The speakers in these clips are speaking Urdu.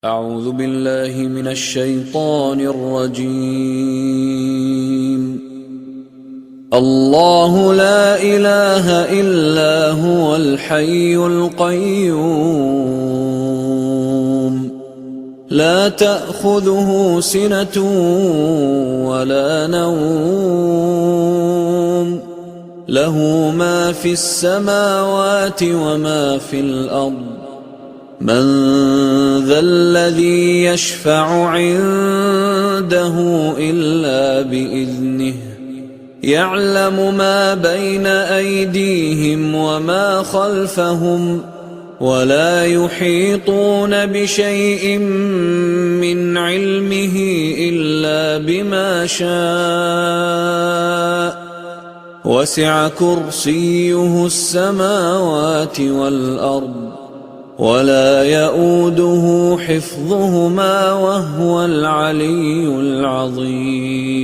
أعوذ بالله من الشيطان الرجيم. الله لا إله إلا هو الحي القيوم لا تأخذه سنة ولا نوم له ما في السماوات وما في الأرض من ذا الذي يشفع عنده إلا بإذنه يعلم ما بين أيديهم وما خلفهم ولا يحيطون بشيء من علمه إلا بما شاء وسع كرسيه السماوات والأرض ولا يؤوده حفظهما وهو العلي العظيم.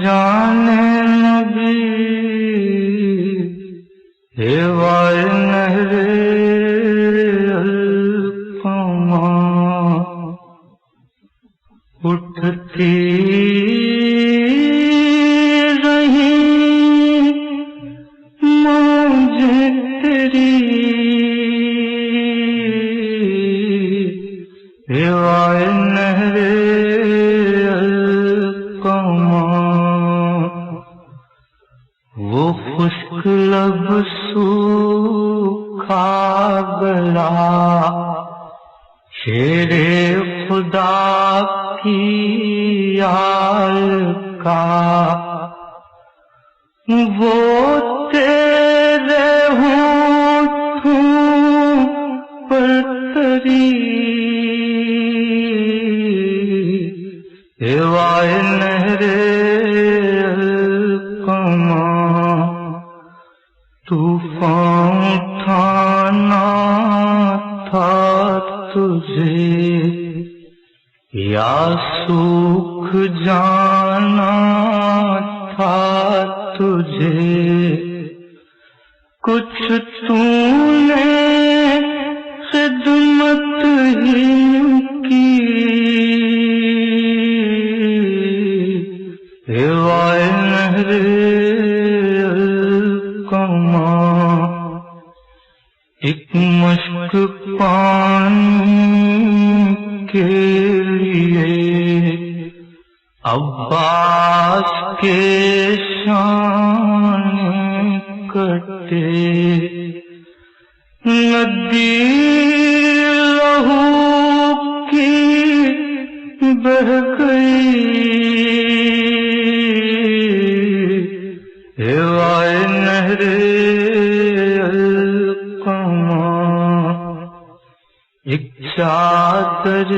جان نبی ہیوائے نہر القما اٹھتی لب سوکھا گلا شیر خدا کی یال کا وہ تیرے ہونٹوں پر تری ہیوائے نہر القما طوفان اٹھانا تھا تجھے یا سوکھ جانا تھا تجھے کچھ تو نے خدمت ہی کی ہیوائے نہر ایک مشک پانی کے لیے عباس کے شان کٹے ندی لہو کی بہہ گئی ہیوائے نہر ایک چادر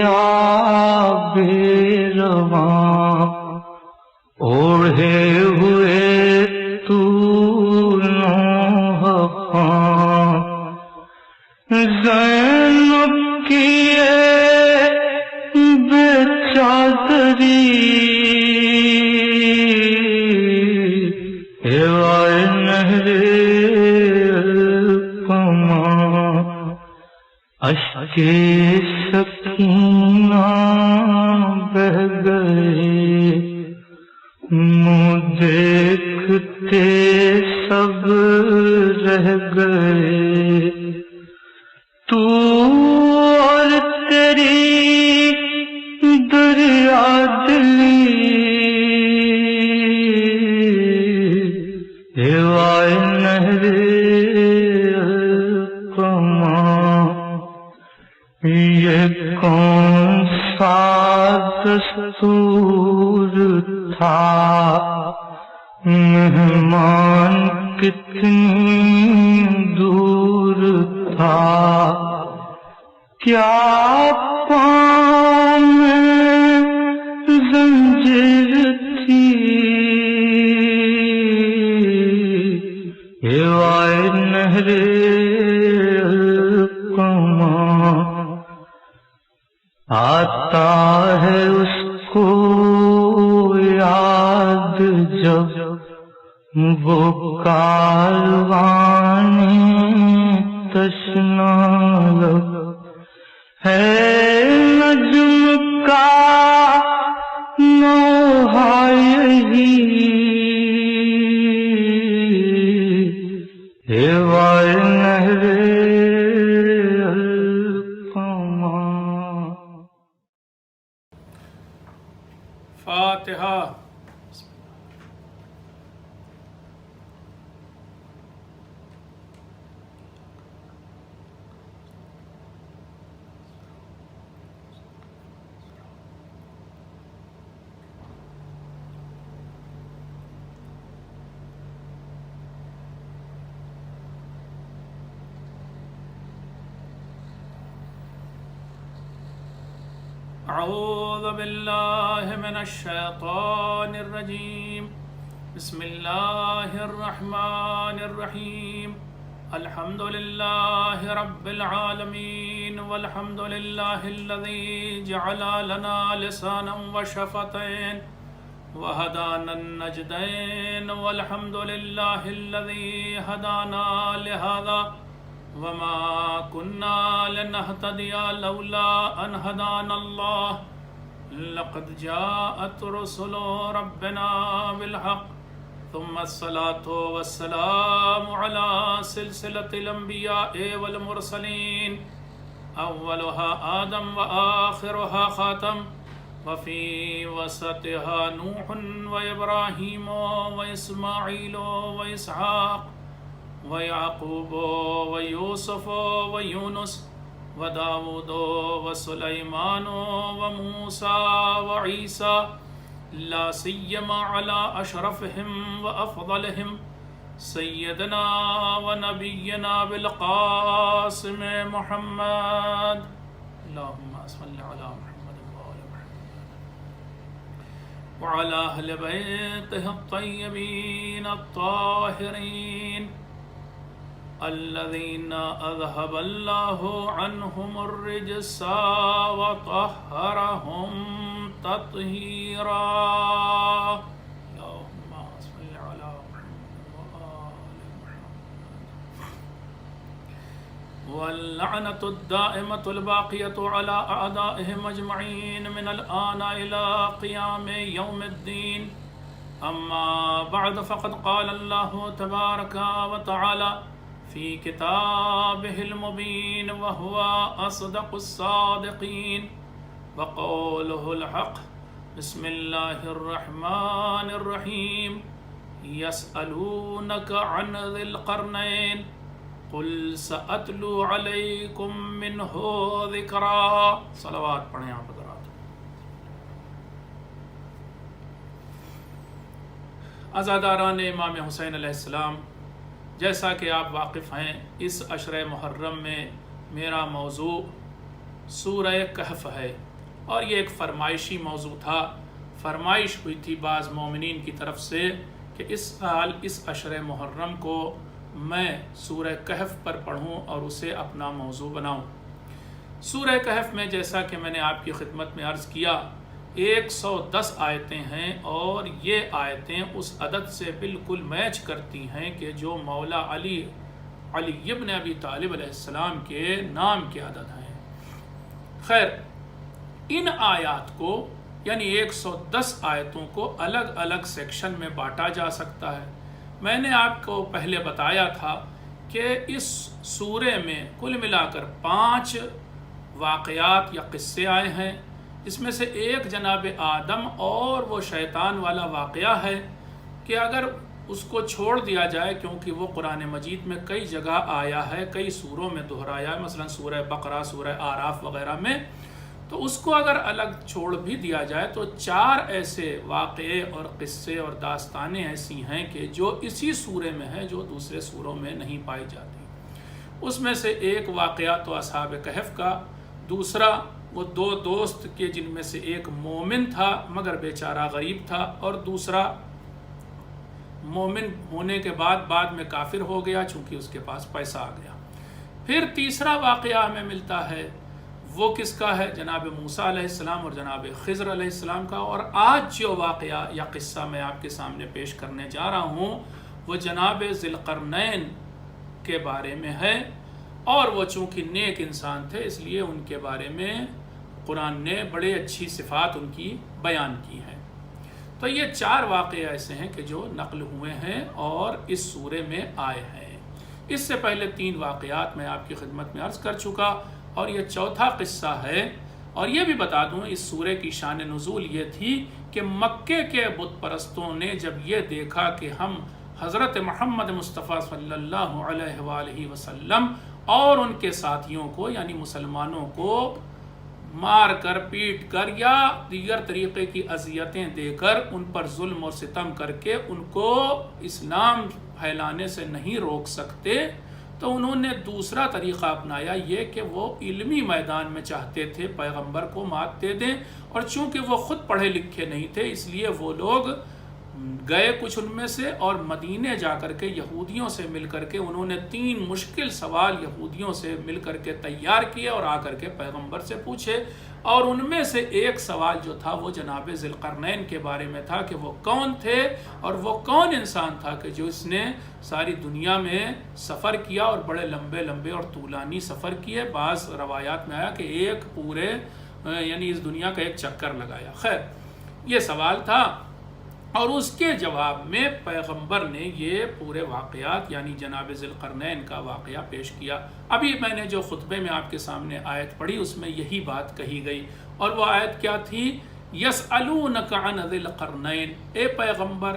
آب رواں اوڑھے ہوئے طولوں حفاں زینب کی بے چادری ہیوائے نہر اشک سکینہ بہہ گئے منہ دیکھتے سب رہ گئے تو اور تیری دریا دلی ہیوائے نہر یہ کون سا دستور تھا مہمان کتنی دور تھا کیا پاؤں میں زنجیر تھی ہیوائے نہر آتا ہے اس کو یاد جب وہ کاروان تشنا ہے نجم کا نوحہ یہی وائے نہر القمہ. فاتحہ. اعوذ باللہ من الشیطان الرجیم. بسم اللہ الرحمن الرحیم. الحمد للہ رب العالمین والحمد للہ الذی جعل لنا لسانا وشفتین وهدانا النجدین والحمد للہ الذی هدانا لهذا وما كنا لنهتدي لولا أن هدانا الله لقد جاءت رسل ربنا بالحق ثم الصلاة والسلام على سلسلة الأنبياء والمرسلين أولها آدم وآخرها خاتم وفي وسطها نوح وإبراهيم وإسماعيل وإسحاق ويعقوب ويوسف ويونس وداود وسليمان وموسى وعيسى لا سيما على أشرفهم وأفضلهم سيدنا ونبينا بالقاسم محمد. اللهم صل على محمد وآل محمد وعلى أهل بيته الطيبين الطاهرين الذين أذهب الله عنهم الرجس وطهرهم تطهيرا. اللهم صل على محمد وآل محمد. واللعنة الدائمة الباقية على أعدائهم أجمعين من الآن إلى قيام يوم الدين. أما بعد فقد قال الله تبارك وتعالى في كتابه المبين وهو أصدق الصادقين وقوله الحق. بسم الله الرحمن الرحيم. يسألونك عن ذي القرنين قل سأتلو عليكم منه ذكرا. صلوات پڑھیں آپ حضرات. عزاداران امام حسین علیہ السلام، جیسا کہ آپ واقف ہیں اس عشرہ محرم میں میرا موضوع سورہ کہف ہے، اور یہ ایک فرمائشی موضوع تھا. فرمائش ہوئی تھی بعض مومنین کی طرف سے کہ اس سال اس عشرہ محرم کو میں سورہ کہف پر پڑھوں اور اسے اپنا موضوع بناؤں. سورہ کہف میں جیسا کہ میں نے آپ کی خدمت میں عرض کیا 110 آیتیں ہیں، اور یہ آیتیں اس عدد سے بالکل میچ کرتی ہیں کہ جو مولا علی ابن ابی طالب علیہ السلام کے نام کے عدد ہیں. خیر، ان آیات کو یعنی 110 آیتوں کو الگ الگ سیکشن میں بانٹا جا سکتا ہے. میں نے آپ کو پہلے بتایا تھا کہ اس سورے میں کل ملا کر 5 واقعات یا قصے آئے ہیں. اس میں سے ایک جناب آدم اور وہ شیطان والا واقعہ ہے کہ اگر اس کو چھوڑ دیا جائے، کیونکہ وہ قرآن مجید میں کئی جگہ آیا ہے، کئی سوروں میں دہرایا ہے، مثلا سورہ بقرہ، سورہ آراف وغیرہ میں، تو اس کو اگر الگ چھوڑ بھی دیا جائے تو 4 ایسے واقعے اور قصے اور داستانیں ایسی ہیں کہ جو اسی سورے میں ہیں جو دوسرے سوروں میں نہیں پائی جاتی. اس میں سے ایک واقعہ تو اصحاب کہف کا، دوسرا وہ 2 دوست کے جن میں سے ایک مومن تھا مگر بیچارہ غریب تھا، اور دوسرا مومن ہونے کے بعد میں کافر ہو گیا چونکہ اس کے پاس پیسہ آ گیا. پھر تیسرا واقعہ ہمیں ملتا ہے وہ کس کا ہے؟ جناب موسیٰ علیہ السلام اور جناب خضر علیہ السلام کا. اور آج جو واقعہ یا قصہ میں آپ کے سامنے پیش کرنے جا رہا ہوں وہ جناب ذی القرنین کے بارے میں ہے. اور وہ چونکہ نیک انسان تھے اس لیے ان کے بارے میں قرآن نے بڑے اچھی صفات ان کی بیان کی ہیں. تو یہ 4 واقعے ایسے ہیں کہ جو نقل ہوئے ہیں اور اس سورے میں آئے ہیں. اس سے پہلے 3 واقعات میں آپ کی خدمت میں عرض کر چکا اور یہ 4تھا قصہ ہے. اور یہ بھی بتا دوں اس سورے کی شان نزول یہ تھی کہ مکے کے بت پرستوں نے جب یہ دیکھا کہ ہم حضرت محمد مصطفیٰ صلی اللہ علیہ وآلہ وسلم اور ان کے ساتھیوں کو یعنی مسلمانوں کو مار کر پیٹ کر یا دیگر طریقے کی اذیتیں دے کر ان پر ظلم و ستم کر کے ان کو اسلام پھیلانے سے نہیں روک سکتے تو انہوں نے دوسرا طریقہ اپنایا یہ کہ وہ علمی میدان میں چاہتے تھے پیغمبر کو مات دے دیں. اور چونکہ وہ خود پڑھے لکھے نہیں تھے اس لیے وہ لوگ گئے کچھ ان میں سے اور مدینے جا کر کے یہودیوں سے مل کر کے انہوں نے 3 مشکل سوال یہودیوں سے مل کر کے تیار کیے اور آ کر کے پیغمبر سے پوچھے. اور ان میں سے ایک سوال جو تھا وہ جناب ذی القرنین کے بارے میں تھا کہ وہ کون تھے اور وہ کون انسان تھا کہ جو اس نے ساری دنیا میں سفر کیا اور بڑے لمبے لمبے اور طولانی سفر کیے. بعض روایات میں آیا کہ ایک پورے یعنی اس دنیا کا ایک چکر لگایا. خیر یہ سوال تھا اور اس کے جواب میں پیغمبر نے یہ پورے واقعات یعنی جناب ذی القرنین کا واقعہ پیش کیا. ابھی میں نے جو خطبے میں آپ کے سامنے آیت پڑھی اس میں یہی بات کہی گئی اور وہ آیت کیا تھی؟ یسألونک عن ذی القرنین. اے پیغمبر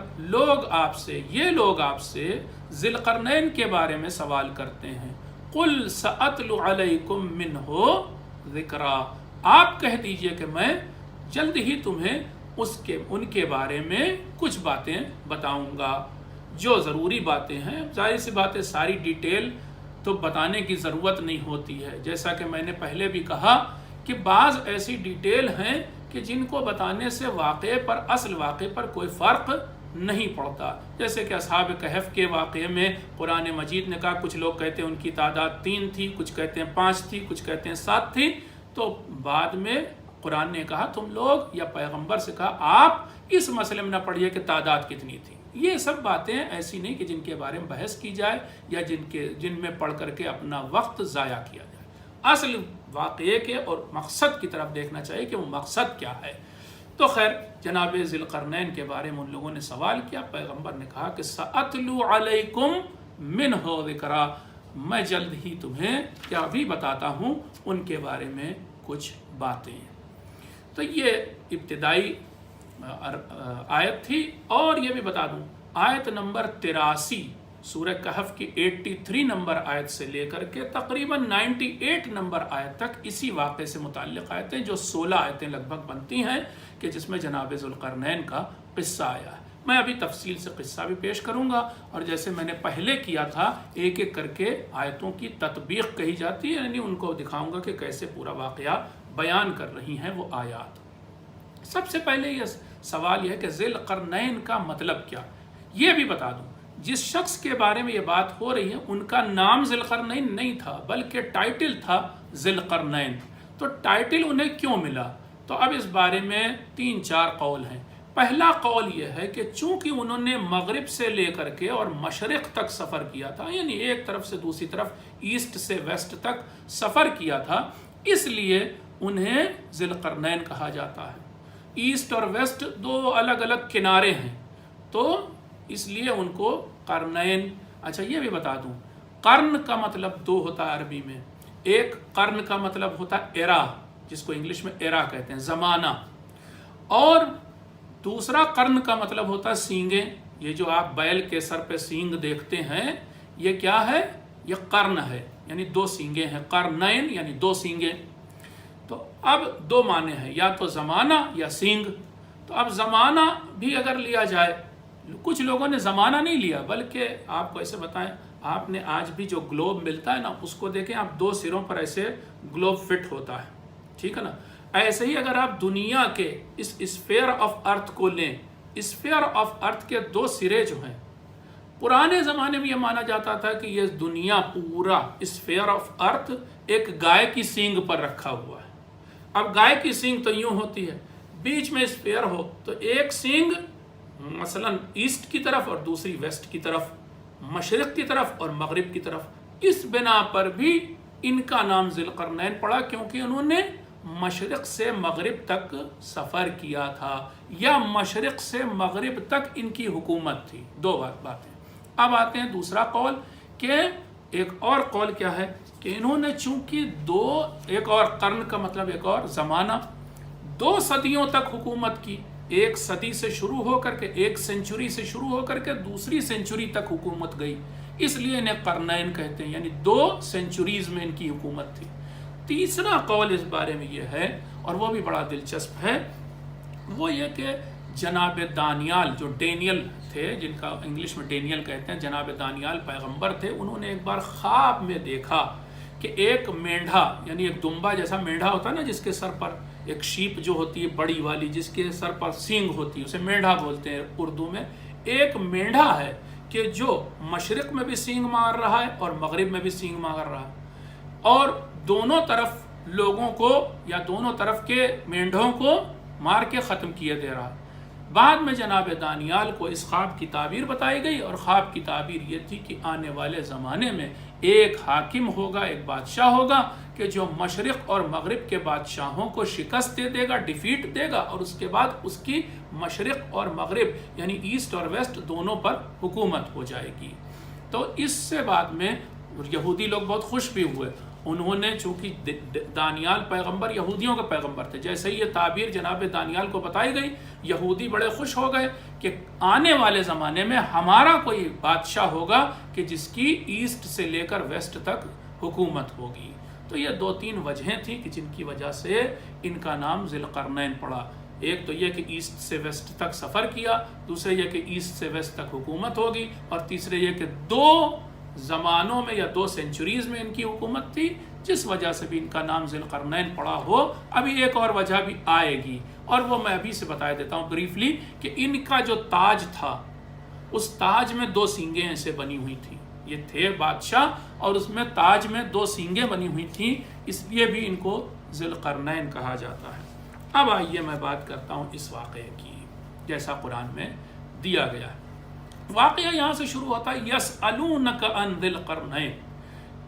یہ لوگ آپ سے ذی القرنین کے بارے میں سوال کرتے ہیں. قل سأتلو علیکم منہ ذکرا. آپ کہہ دیجئے کہ میں جلد ہی تمہیں ان کے بارے میں کچھ باتیں بتاؤں گا جو ضروری باتیں ہیں. ظاہر سی بات ہے ساری ڈیٹیل تو بتانے کی ضرورت نہیں ہوتی ہے. جیسا کہ میں نے پہلے بھی کہا کہ بعض ایسی ڈیٹیل ہیں کہ جن کو بتانے سے اصل واقعے پر کوئی فرق نہیں پڑتا. جیسے کہ اصحاب کہف کے واقعے میں قرآن مجید نے کہا کچھ لوگ کہتے ہیں ان کی تعداد 3 تھی, کچھ کہتے ہیں 5 تھی, کچھ کہتے ہیں 7 تھی. تو بعد میں قرآن نے کہا تم لوگ یا پیغمبر سے کہا آپ اس مسئلے میں نہ پڑھیے کہ تعداد کتنی تھی. یہ سب باتیں ایسی نہیں کہ جن کے بارے میں بحث کی جائے یا جن میں پڑھ کر کے اپنا وقت ضائع کیا جائے. اصل واقعے کے اور مقصد کی طرف دیکھنا چاہیے کہ وہ مقصد کیا ہے. تو خیر جناب ذی القرنین کے بارے میں ان لوگوں نے سوال کیا. پیغمبر نے کہا کہ سأتلو علیکم منہ ذکرا. میں جلد ہی تمہیں کیا بھی بتاتا ہوں ان کے بارے میں کچھ باتیں. تو یہ ابتدائی آیت تھی. اور یہ بھی بتا دوں آیت نمبر 83 سورہ کہف کی 83 نمبر آیت سے لے کر کے تقریباً 98 نمبر آیت تک اسی واقعے سے متعلق آیتیں جو 16 آیتیں لگ بھگ بنتی ہیں کہ جس میں جناب ذی القرنین کا قصہ آیا ہے. میں ابھی تفصیل سے قصہ بھی پیش کروں گا اور جیسے میں نے پہلے کیا تھا ایک ایک کر کے آیتوں کی تطبیق کہی جاتی ہے یعنی ان کو دکھاؤں گا کہ کیسے پورا واقعہ بیان کر رہی ہیں وہ آیات. سب سے پہلے یہ سوال یہ ہے کہ ذی القرنین کا مطلب کیا. یہ بھی بتا دوں جس شخص کے بارے میں یہ بات ہو رہی ہے ان کا نام ذی القرنین نہیں تھا بلکہ ٹائٹل تھا ذی القرنین. تو ٹائٹل انہیں کیوں ملا؟ تو اب اس بارے میں 3-4 قول ہیں. پہلا قول یہ ہے کہ چونکہ انہوں نے مغرب سے لے کر کے اور مشرق تک سفر کیا تھا یعنی ایک طرف سے دوسری طرف ایسٹ سے ویسٹ تک سفر کیا تھا اس لیے انہیں ذی القرنین کہا جاتا ہے. ایسٹ اور ویسٹ 2 الگ الگ کنارے ہیں تو اس لیے ان کو قرنین. اچھا یہ بھی بتا دوں قرن کا مطلب 2 ہوتا ہے عربی میں. ایک قرن کا مطلب ہوتا ہے ایرا جس کو انگلش میں ایرا کہتے ہیں زمانہ اور دوسرا قرن کا مطلب ہوتا ہے سینگیں. یہ جو آپ بیل کے سر پہ سینگ دیکھتے ہیں یہ کیا ہے؟ یہ قرن ہے یعنی 2 سینگیں ہیں. قرنین یعنی 2 سینگیں. تو اب 2 معنی ہیں یا تو زمانہ یا سینگ. تو اب زمانہ بھی اگر لیا جائے کچھ لوگوں نے زمانہ نہیں لیا بلکہ آپ کو ایسے بتائیں آپ نے آج بھی جو گلوب ملتا ہے نا اس کو دیکھیں آپ 2 سروں پر ایسے گلوب فٹ ہوتا ہے ٹھیک ہے نا. ایسے ہی اگر آپ دنیا کے اس اسفیئر آف ارتھ کو لیں اسفیئر آف ارتھ کے 2 سرے جو ہیں پرانے زمانے میں یہ مانا جاتا تھا کہ یہ دنیا پورا اسفیئر آف ارتھ ایک گائے کی سینگ پر رکھا ہوا ہے اب گائے کی سینگ تو یوں ہوتی ہے، بیچ میں اسپیئر ہو تو ایک سینگ مثلا ایسٹ کی طرف اور دوسری ویسٹ کی طرف، مشرق کی طرف اور مغرب کی طرف. اس بنا پر بھی ان کا نام ذی القرنین پڑا کیونکہ انہوں نے مشرق سے مغرب تک سفر کیا تھا، یا مشرق سے مغرب تک ان کی حکومت تھی. دو باتیں. اب آتے ہیں دوسرا قول کہ ایک اور قول کیا ہے کہ انہوں نے چونکہ ایک اور قرن کا مطلب ایک اور زمانہ، 2 صدیوں تک حکومت کی، 1 صدی سے شروع ہو کر کے 1 سینچری سے شروع ہو کر کے دوسری سینچری تک حکومت گئی، اس لیے انہیں قرنین کہتے ہیں، یعنی 2 سینچریز میں ان کی حکومت تھی. تیسرا قول اس بارے میں یہ ہے، اور وہ بھی بڑا دلچسپ ہے، وہ یہ کہ جناب دانیال جو ڈینیل تھے، جن کا انگلش میں ڈینیل کہتے ہیں، جناب دانیال پیغمبر تھے، انہوں نے ایک بار خواب میں دیکھا کہ ایک مینڈھا، یعنی ایک دمبا جیسا مینڈھا ہوتا ہے نا، جس کے سر پر ایک شیپ جو ہوتی ہے بڑی والی، جس کے سر پر سینگ ہوتی ہے، اسے مینڈھا بولتے ہیں اردو میں. ایک مینڈھا ہے کہ جو مشرق میں بھی سینگ مار رہا ہے اور مغرب میں بھی سینگ مار رہا ہے، اور دونوں طرف لوگوں کو یا دونوں طرف کے مینڈھوں کو مار کے ختم کیے دے رہا ہے. بعد میں جناب دانیال کو اس خواب کی تعبیر بتائی گئی، اور خواب کی تعبیر یہ تھی کہ آنے والے زمانے میں ایک حاکم ہوگا، ایک بادشاہ ہوگا کہ جو مشرق اور مغرب کے بادشاہوں کو شکست دے گا، ڈیفیٹ دے گا، اور اس کے بعد اس کی مشرق اور مغرب یعنی ایسٹ اور ویسٹ دونوں پر حکومت ہو جائے گی. تو اس سے بعد میں یہودی لوگ بہت خوش بھی ہوئے. انہوں نے چونکہ دانیال پیغمبر یہودیوں کے پیغمبر تھے، جیسے ہی یہ تعبیر جناب دانیال کو بتائی گئی، یہودی بڑے خوش ہو گئے کہ آنے والے زمانے میں ہمارا کوئی بادشاہ ہوگا کہ جس کی ایسٹ سے لے کر ویسٹ تک حکومت ہوگی. تو یہ 2-3 وجہیں تھیں کہ جن کی وجہ سے ان کا نام ذی القرنین پڑا. ایک تو یہ کہ ایسٹ سے ویسٹ تک سفر کیا، دوسرے یہ کہ ایسٹ سے ویسٹ تک حکومت ہوگی، اور تیسرے یہ کہ 2 زمانوں میں یا 2 سینچریز میں ان کی حکومت تھی، جس وجہ سے بھی ان کا نام ذی القرنین پڑا ہو. ابھی ایک اور وجہ بھی آئے گی، اور وہ میں ابھی سے بتا دیتا ہوں بریفلی کہ ان کا جو تاج تھا، اس تاج میں 2 سینگیں ایسے بنی ہوئی تھیں. یہ تھے بادشاہ اور اس میں تاج میں 2 سینگیں بنی ہوئی تھیں، اس لیے بھی ان کو ذی القرنین کہا جاتا ہے. اب آئیے میں بات کرتا ہوں اس واقعے کی جیسا قرآن میں دیا گیا ہے. واقعہ یہاں سے شروع ہوتا ہے، یسألونک عن ذی القرنین.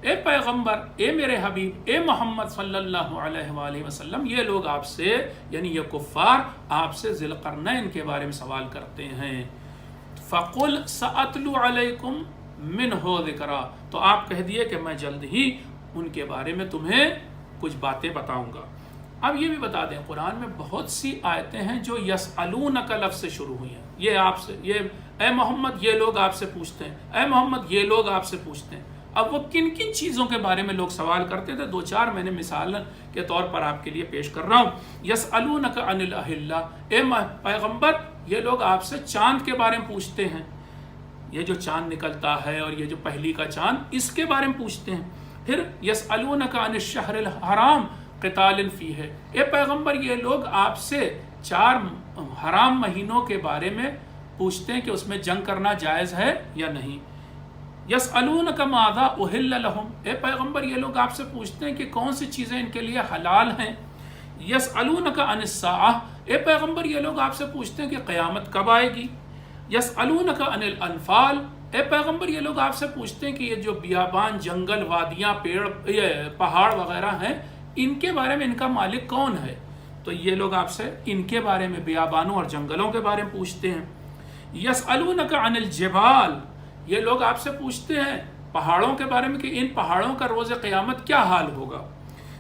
اے پیغمبر، اے میرے حبیب، اے محمد صلی اللہ علیہ وآلہ وسلم، یہ لوگ آپ سے یعنی یہ کفار آپ سے ذی القرنین کے بارے میں سوال کرتے ہیں. فَقُلْ سَأَتْلُو عَلَيْكُمْ مِنْهُ ذِكْرًا، تو آپ کہہ دیے کہ میں جلد ہی ان کے بارے میں تمہیں کچھ باتیں بتاؤں گا. اب یہ بھی بتا دیں، قرآن میں بہت سی آیتیں ہیں جو یسألونک لفظ سے شروع ہوئی ہیں. یہ آپ سے، یہ اے محمد یہ لوگ آپ سے پوچھتے ہیں، اے محمد یہ لوگ آپ سے پوچھتے ہیں. اب وہ کن کن چیزوں کے بارے میں لوگ سوال کرتے تھے، 2-4 میں نے مثال کے طور پر آپ کے لیے پیش کر رہا ہوں. یسألونک عن الأہلہ، اے پیغمبر یہ لوگ آپ سے چاند کے بارے میں پوچھتے ہیں، یہ جو چاند نکلتا ہے اور یہ جو پہلی کا چاند، اس کے بارے میں پوچھتے ہیں. پھر یسألونک عن الشہر الحرام قتال فیہ، اے پیغمبر یہ لوگ آپ سے 4 حرام مہینوں کے بارے میں پوچھتے ہیں کہ اس میں جنگ کرنا جائز ہے یا نہیں. یسألونک ماذا احل لہم، اے پیغمبر یہ لوگ آپ سے پوچھتے ہیں کہ کون سی چیزیں ان کے لیے حلال ہیں. یسألونک عن الساعہ، اے پیغمبر یہ لوگ آپ سے پوچھتے ہیں کہ قیامت کب آئے گی. یسألونک عن الانفال، اے پیغمبر یہ لوگ آپ سے پوچھتے ہیں کہ یہ جو بیابان، جنگل، وادیاں، پیڑ، پہاڑ وغیرہ ہیں، ان کے بارے میں ان کا مالک کون ہے. تو یہ لوگ آپ سے ان کے بارے میں، بیابانوں اور جنگلوں کے بارے میں پوچھتے ہیں. یسألونک عن الجبال، یہ لوگ آپ سے پوچھتے ہیں پہاڑوں کے بارے میں کہ ان پہاڑوں کا روز قیامت کیا حال ہوگا.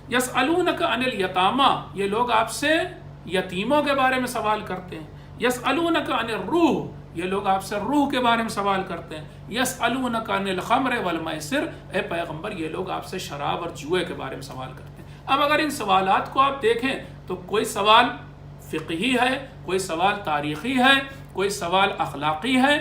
یسألونک عن الیتامی، یہ لوگ آپ سے یتیموں کے بارے میں سوال کرتے ہیں. یسألونک عن الروح، یہ لوگ آپ سے روح کے بارے میں سوال کرتے ہیں. یسألونک عن الخمر والمیسر، اے پیغمبر یہ لوگ آپ سے شراب اور جوئے کے بارے میں سوال کرتے ہیں. اب اگر ان سوالات کو آپ دیکھیں تو کوئی سوال فقہی ہے، کوئی سوال تاریخی ہے، کوئی سوال اخلاقی ہے،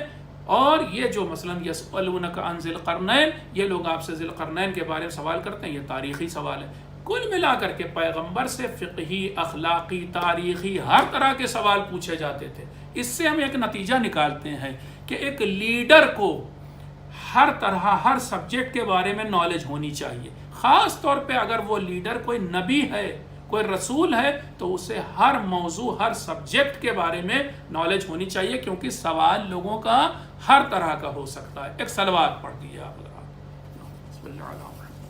اور یہ جو مثلا یسألونک عن ذی القرنین، یہ لوگ آپ سے ذی القرنین کے بارے میں سوال کرتے ہیں، یہ تاریخی سوال ہے. کل ملا کر کے پیغمبر سے فقہی، اخلاقی، تاریخی ہر طرح کے سوال پوچھے جاتے تھے. اس سے ہم ایک نتیجہ نکالتے ہیں کہ ایک لیڈر کو ہر طرح، ہر سبجیکٹ کے بارے میں نالج ہونی چاہیے. خاص طور پہ اگر وہ لیڈر کوئی نبی ہے، کوئی رسول ہے تو اسے ہر موضوع ہر سبجیکٹ کے بارے میں نالج ہونی چاہیے، کیونکہ سوال لوگوں کا ہر طرح کا ہو سکتا ہے۔ ایک سلوات پڑھ دیے آپ بسم اللہ الرحمن الرحیم۔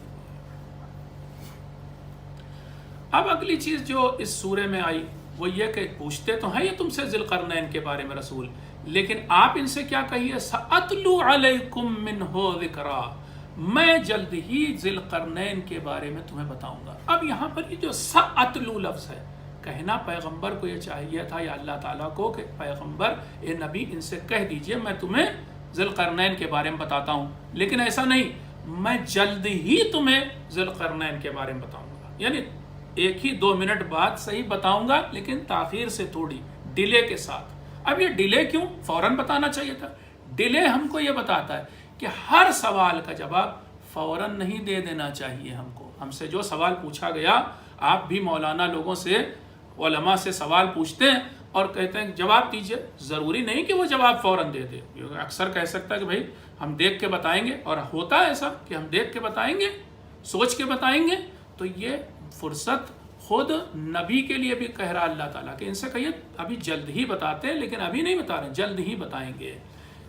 اب اگلی چیز جو اس سورے میں آئی وہ یہ کہ پوچھتے تو ہیں یہ تم سے ذی القرنین کے بارے میں رسول، لیکن آپ ان سے کیا کہیے، سأتلو علیکم منہ ذکرا، میں جلد ہی ذی القرنین کے بارے میں تمہیں بتاؤں گا۔ اب یہاں پر یہ جو سأتلو لفظ ہے، کہنا پیغمبر کو یہ چاہیے تھا یا اللہ تعالیٰ کو کہ پیغمبر اے نبی ان سے کہہ دیجئے میں تمہیں ذی القرنین کے بارے میں بتاتا ہوں، لیکن ایسا نہیں، میں جلد ہی تمہیں ذی القرنین کے بارے میں بتاؤں گا، یعنی 1-2 منٹ بعد صحیح بتاؤں گا لیکن تاخیر سے، تھوڑی ڈیلے کے ساتھ۔ اب یہ ڈیلے کیوں؟ فوراً بتانا چاہیے تھا۔ ڈیلے ہم کو یہ بتاتا ہے کہ ہر سوال کا جواب فوراً نہیں دے دینا چاہیے ہم کو۔ ہم سے جو سوال پوچھا گیا، آپ بھی مولانا لوگوں سے، علماء سے سوال پوچھتے ہیں اور کہتے ہیں جواب دیجئے، ضروری نہیں کہ وہ جواب فوراً دے دے۔ اکثر کہہ سکتا ہے کہ بھائی ہم دیکھ کے بتائیں گے، اور ہوتا ہے ایسا کہ ہم دیکھ کے بتائیں گے، سوچ کے بتائیں گے، تو یہ فرصت خود نبی کے لیے بھی کہہ رہا اللہ تعالیٰ کہ ان سے کہیے ابھی جلد ہی بتاتے ہیں، لیکن ابھی نہیں بتا رہے، جلد ہی بتائیں گے۔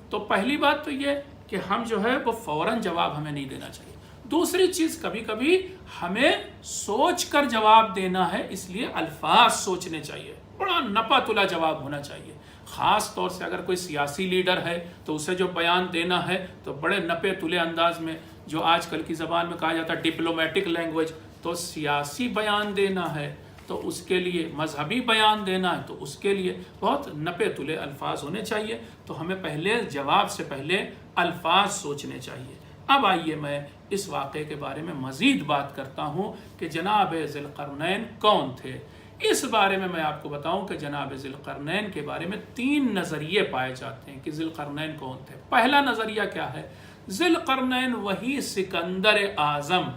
تو پہلی بات تو یہ کہ ہم جو ہے وہ فوراً جواب ہمیں نہیں دینا چاہیے۔ دوسری چیز، کبھی کبھی ہمیں سوچ کر جواب دینا ہے، اس لیے الفاظ سوچنے چاہیے، بڑا نپا تلا جواب ہونا چاہیے۔ خاص طور سے اگر کوئی سیاسی لیڈر ہے تو اسے جو بیان دینا ہے تو بڑے نپے تلے انداز میں، جو آج کل کی زبان میں کہا جاتا ہے ڈپلومیٹک لینگویج، تو سیاسی بیان دینا ہے تو اس کے لیے، مذہبی بیان دینا ہے تو اس کے لیے بہت نپے تلے الفاظ ہونے چاہیے۔ تو ہمیں پہلے جواب سے پہلے الفاظ سوچنے چاہیے۔ اب آئیے میں اس واقعے کے بارے میں مزید بات کرتا ہوں کہ جناب ذی القرنین کون تھے۔ اس بارے میں آپ کو بتاؤں کہ جناب ذی القرنین کے بارے میں 3 نظریے پائے جاتے ہیں کہ ذی القرنین کون تھے۔ پہلا نظریہ کیا ہے؟ ذی القرنین وہی سکندر اعظم،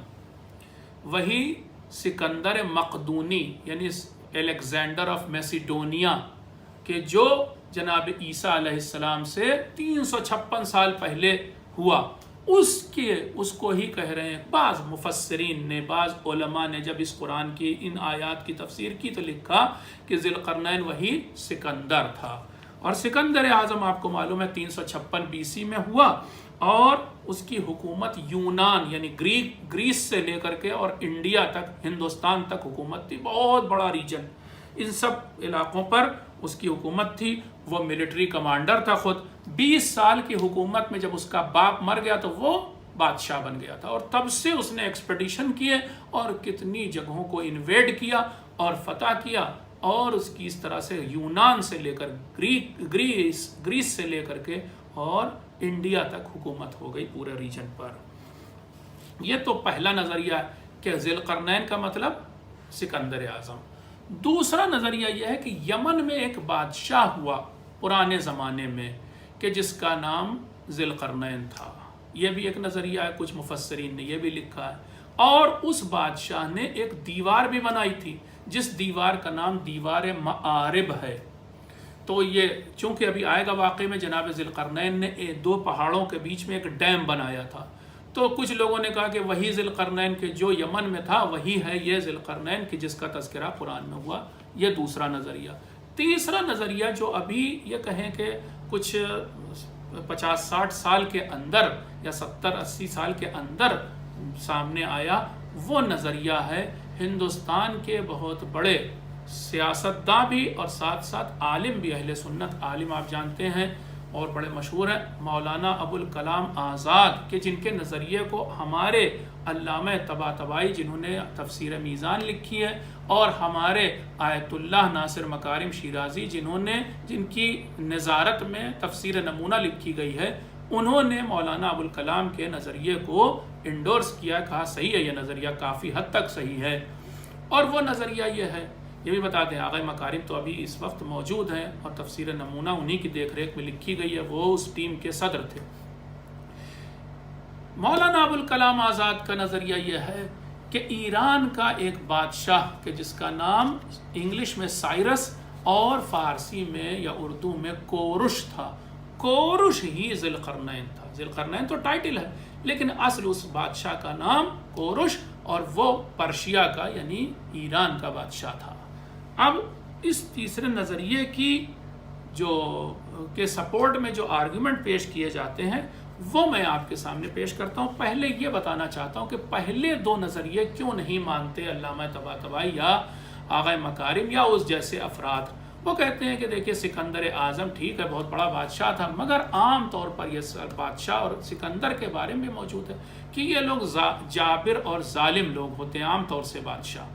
وہی سکندر مقدونی یعنی الیگزینڈر آف میسیڈونیا، کہ جو جناب عیسیٰ علیہ السلام سے 356 سال پہلے ہوا، اس کو ہی کہہ رہے ہیں۔ بعض مفسرین نے، بعض علماء نے جب اس قرآن کی ان آیات کی تفسیر کی تو لکھا کہ ذی القرنین وہی سکندر تھا۔ اور سکندر اعظم آپ کو معلوم ہے 356 BC میں ہوا، اور اس کی حکومت یونان یعنی گریس سے لے کر کے اور انڈیا تک، ہندوستان تک حکومت تھی، بہت بڑا ریجن، ان سب علاقوں پر اس کی حکومت تھی۔ وہ ملٹری کمانڈر تھا خود۔ 20 سال کی حکومت میں جب اس کا باپ مر گیا تو وہ بادشاہ بن گیا تھا، اور تب سے اس نے ایکسپیڈیشن کیے اور کتنی جگہوں کو انویڈ کیا اور فتح کیا، اور اس کی اس طرح سے یونان سے لے کر گریس سے لے کر کے اور انڈیا تک حکومت ہو گئی پورے ریجن پر۔ یہ تو پہلا نظریہ ہے کہ ذی القرنین کا مطلب سکندر اعظم۔ دوسرا نظریہ یہ ہے کہ یمن میں ایک بادشاہ ہوا پرانے زمانے میں کہ جس کا نام ذی القرنین تھا۔ یہ بھی ایک نظریہ ہے، کچھ مفسرین نے یہ بھی لکھا ہے۔ اور اس بادشاہ نے ایک دیوار بھی بنائی تھی جس دیوار کا نام دیوار معارب ہے۔ تو یہ چونکہ ابھی آئے گا واقعے میں، جناب ذی القرنین نے 2 پہاڑوں کے بیچ میں ایک ڈیم بنایا تھا، تو کچھ لوگوں نے کہا کہ وہی ذی القرنین کے جو یمن میں تھا وہی ہے یہ ذی القرنین کہ جس کا تذکرہ قرآن میں ہوا۔ یہ دوسرا نظریہ۔ تیسرا نظریہ جو ابھی یہ کہیں کہ کچھ 50-60 سال کے اندر یا 70-80 سال کے اندر سامنے آیا، وہ نظریہ ہے ہندوستان کے بہت بڑے سیاستداں بھی اور ساتھ ساتھ عالم بھی، اہل سنت عالم آپ جانتے ہیں اور بڑے مشہور ہیں، مولانا ابوالکلام آزاد، کہ جن کے نظریے کو ہمارے علامہ طباطبائی جنہوں نے تفسیر میزان لکھی ہے، اور ہمارے آیت اللہ ناصر مکارم شیرازی جن کی نظارت میں تفسیر نمونہ لکھی گئی ہے، انہوں نے مولانا ابوالکلام کے نظریے کو انڈورس کیا، کہا صحیح ہے، یہ نظریہ کافی حد تک صحیح ہے۔ اور وہ نظریہ یہ ہے، یہ بھی بتا دیں، آغا مکارم تو ابھی اس وقت موجود ہیں اور تفسیر نمونہ انہی کی دیکھ ریکھ میں لکھی گئی ہے، وہ اس ٹیم کے صدر تھے۔ مولانا ابوالکلام آزاد کا نظریہ یہ ہے کہ ایران کا ایک بادشاہ کہ جس کا نام انگلش میں سائرس اور فارسی میں یا اردو میں کورش تھا، کورش ہی ذی القرنین تھا۔ ذی القرنین تو ٹائٹل ہے، لیکن اصل اس بادشاہ کا نام کورش، اور وہ پرشیا کا یعنی ایران کا بادشاہ تھا۔ اب اس تیسرے نظریے کی کے سپورٹ میں جو آرگومنٹ پیش کیے جاتے ہیں وہ میں آپ کے سامنے پیش کرتا ہوں۔ پہلے یہ بتانا چاہتا ہوں کہ پہلے دو نظریے کیوں نہیں مانتے علامہ طباطبائی یا آغا مکارم یا اس جیسے افراد۔ وہ کہتے ہیں کہ دیکھیے سکندر اعظم ٹھیک ہے بہت بڑا بادشاہ تھا، مگر عام طور پر یہ بادشاہ اور سکندر کے بارے میں موجود ہے کہ یہ لوگ جابر اور ظالم لوگ ہوتے ہیں عام طور سے بادشاہ۔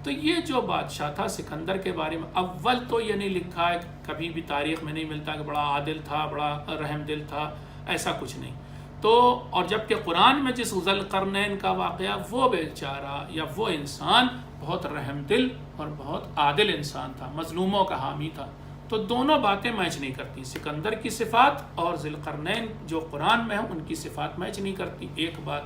تو یہ جو بادشاہ تھا سکندر کے بارے میں اول تو یہ نہیں لکھا ہے، کبھی بھی تاریخ میں نہیں ملتا کہ بڑا عادل تھا، بڑا رحم دل تھا، ایسا کچھ نہیں۔ تو اور جبکہ قرآن میں جس ذوالقرنین کا واقعہ، وہ بیچارہ یا وہ انسان بہت رحم دل اور بہت عادل انسان تھا، مظلوموں کا حامی تھا۔ تو دونوں باتیں میچ نہیں کرتی، سکندر کی صفات اور ذوالقرنین جو قرآن میں ہیں ان کی صفات میچ نہیں کرتی، ایک بات۔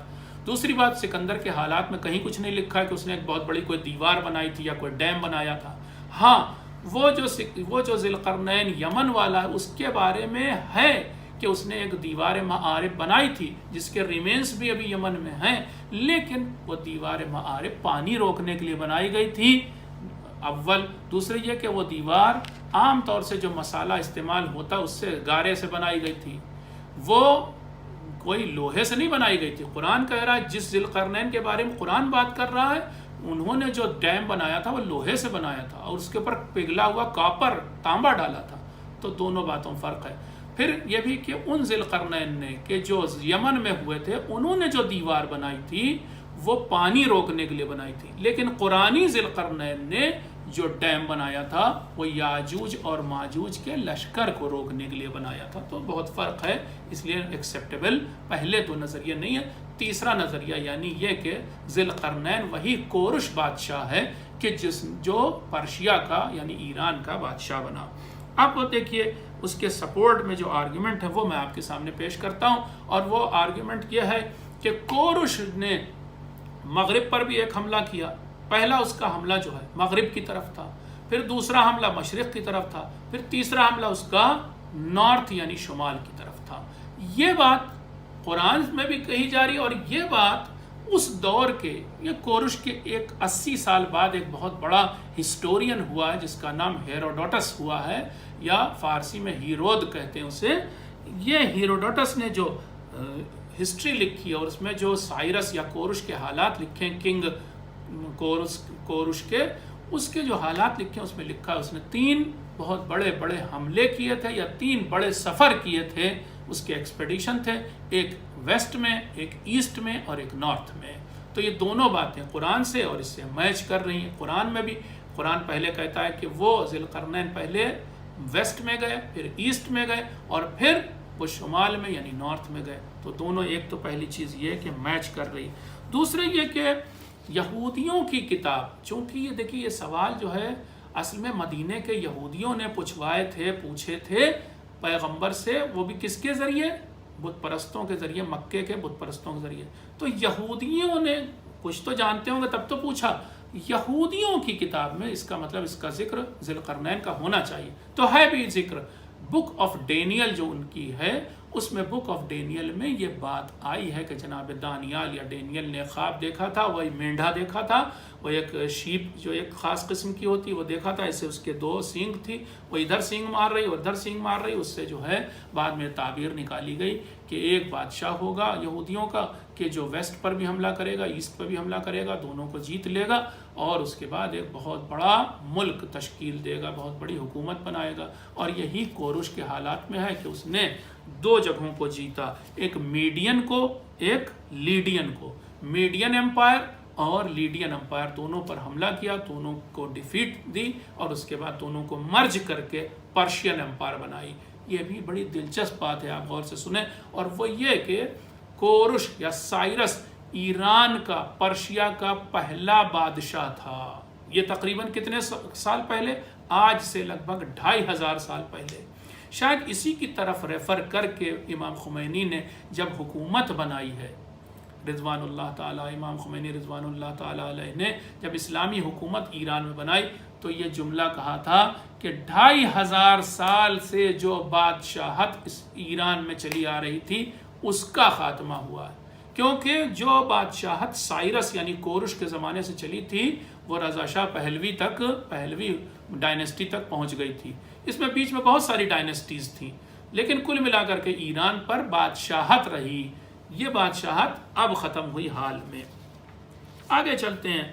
دوسری بات، سکندر کے حالات میں کہیں کچھ نہیں لکھا کہ اس نے ایک بہت بڑی کوئی دیوار بنائی تھی یا کوئی ڈیم بنایا تھا۔ ہاں وہ جو ذوالقرنین یمن والا ہے اس کے بارے میں ہے کہ اس نے ایک دیوار معارب بنائی تھی جس کے ریمینز بھی ابھی یمن میں ہیں، لیکن وہ دیوار معارب پانی روکنے کے لیے بنائی گئی تھی اول۔ دوسری یہ کہ وہ دیوار عام طور سے جو مسالہ استعمال ہوتا اس سے گارے سے بنائی گئی تھی، وہ کوئی لوہے سے نہیں بنائی گئی تھی۔ قرآن کہہ رہا ہے، جس ذوالقرنین کے بارے میں قرآن بات کر رہا ہے انہوں نے جو ڈیم بنایا تھا وہ لوہے سے بنایا تھا اور اس کے اوپر پگھلا ہوا کاپر تانبا ڈالا تھا۔ تو دونوں باتوں فرق ہے۔ پھر یہ بھی کہ ان ذوالقرنین نے کہ جو یمن میں ہوئے تھے انہوں نے جو دیوار بنائی تھی وہ پانی روکنے کے لیے بنائی تھی، لیکن قرآنی ذوالقرنین نے جو ڈیم بنایا تھا وہ یاجوج اور ماجوج کے لشکر کو روکنے کے لیے بنایا تھا۔ تو بہت فرق ہے، اس لیے ایکسیپٹیبل پہلے دو نظریہ نہیں ہے۔ تیسرا نظریہ یعنی یہ کہ ذوالقرنین وہی کورش بادشاہ ہے کہ جو پرشیا کا یعنی ایران کا بادشاہ بنا۔ اب وہ دیکھیے اس کے سپورٹ میں جو آرگیومنٹ ہے وہ میں آپ کے سامنے پیش کرتا ہوں، اور وہ آرگیومنٹ یہ ہے کہ کورش نے مغرب پر بھی ایک حملہ کیا۔ پہلا اس کا حملہ جو ہے مغرب کی طرف تھا، پھر دوسرا حملہ مشرق کی طرف تھا، پھر تیسرا حملہ اس کا نارتھ یعنی شمال کی طرف تھا۔ یہ بات قرآن میں بھی کہی جا رہی ہے، اور یہ بات اس دور کے یہ کورش کے 80 سال بعد ایک بہت بڑا ہسٹورین ہوا ہے جس کا نام ہیروڈوٹس ہوا ہے، یا فارسی میں ہیرود کہتے ہیں اسے۔ یہ ہیروڈوٹس نے جو ہسٹری لکھی ہے اور اس میں جو سائرس یا کورش کے حالات لکھے ہیں، کنگ کورش کے، اس کے جو حالات لکھے ہیں اس میں لکھا ہے اس نے 3 بہت بڑے بڑے حملے کیے تھے یا 3 بڑے سفر کیے تھے، اس کے ایکسپیڈیشن تھے، ایک ویسٹ میں، ایک ایسٹ میں اور ایک نارتھ میں۔ تو یہ دونوں باتیں قرآن سے اور اس سے میچ کر رہی ہیں۔ قرآن میں بھی قرآن پہلے کہتا ہے کہ وہ ذوالقرنین پہلے ویسٹ میں گئے، پھر ایسٹ میں گئے اور پھر وہ شمال میں یعنی نارتھ میں گئے۔ تو دونوں، ایک تو پہلی چیز یہ کہ میچ کر رہی، دوسرے یہ کہ یہودیوں کی کتاب، چونکہ یہ دیکھیے یہ سوال جو ہے اصل میں مدینے کے یہودیوں نے پوچھے تھے پیغمبر سے، وہ بھی کس کے ذریعے؟ بت پرستوں کے ذریعے، مکے کے بت پرستوں کے ذریعے۔ تو یہودیوں نے کچھ تو جانتے ہوں گے تب تو پوچھا، یہودیوں کی کتاب میں اس کا مطلب اس کا ذکر ذوالقرنین کا ہونا چاہیے، تو ہے بھی ذکر۔ بک آف ڈینیل جو ان کی ہے اس میں بک آف ڈینیل میں یہ بات آئی ہے کہ جناب دانیال یا ڈینیل نے خواب دیکھا تھا، وہ مینڈھا دیکھا تھا، وہ ایک شیپ جو ایک خاص قسم کی ہوتی وہ دیکھا تھا، ایسے اس کے 2 سینگ تھی، وہ ادھر سینگ مار رہی اور ادھر سینگ مار رہی۔ اس سے جو ہے بعد میں تعبیر نکالی گئی کہ ایک بادشاہ ہوگا یہودیوں کا کہ جو ویسٹ پر بھی حملہ کرے گا، ایسٹ پر بھی حملہ کرے گا، دونوں کو جیت لے گا اور اس کے بعد ایک بہت بڑا ملک تشکیل دے گا، بہت بڑی حکومت بنائے گا۔ اور یہی کورش کے حالات میں ہے کہ اس نے 2 جگہوں کو جیتا، ایک میڈین کو، ایک لیڈین کو۔ میڈین امپائر اور لیڈین امپائر دونوں پر حملہ کیا، دونوں کو ڈیفیٹ دی اور اس کے بعد دونوں کو مرج کر کے پرشین امپائر بنائی۔ یہ بھی بڑی دلچسپ بات ہے، آپ غور سے سنیں۔ اور وہ یہ کہ کورش یا سائرس ایران کا، پرشیا کا پہلا بادشاہ تھا۔ یہ تقریباً کتنے سال پہلے؟ آج سے لگ بھگ 2500 سال پہلے۔ شاید اسی کی طرف ریفر کر کے امام خمینی نے جب حکومت بنائی ہے رضوان اللہ تعالیٰ، امام خمینی رضوان اللہ تعالیٰ علیہ نے جب اسلامی حکومت ایران میں بنائی تو یہ جملہ کہا تھا کہ 2500 سال سے جو بادشاہت اس ایران میں چلی آ رہی تھی اس کا خاتمہ ہوا ہے۔ کیونکہ جو بادشاہت سائرس یعنی کورش کے زمانے سے چلی تھی وہ رضا شاہ پہلوی ڈائنیسٹی تک پہنچ گئی تھی. اس میں بیچ میں بہت ساری ڈائنیسٹیز تھیں، لیکن کل ملا کر کے ایران پر بادشاہت رہی. یہ بادشاہت اب ختم ہوئی حال میں. آگے چلتے ہیں.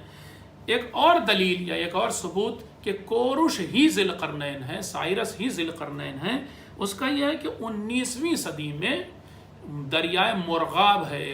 ایک اور دلیل یا ایک اور ثبوت کہ کورش ہی ذی القرنین ہے، سائرس ہی ذی القرنین ہے، اس کا یہ ہے کہ 19ویں صدی میں دریائے مرغاب ہے،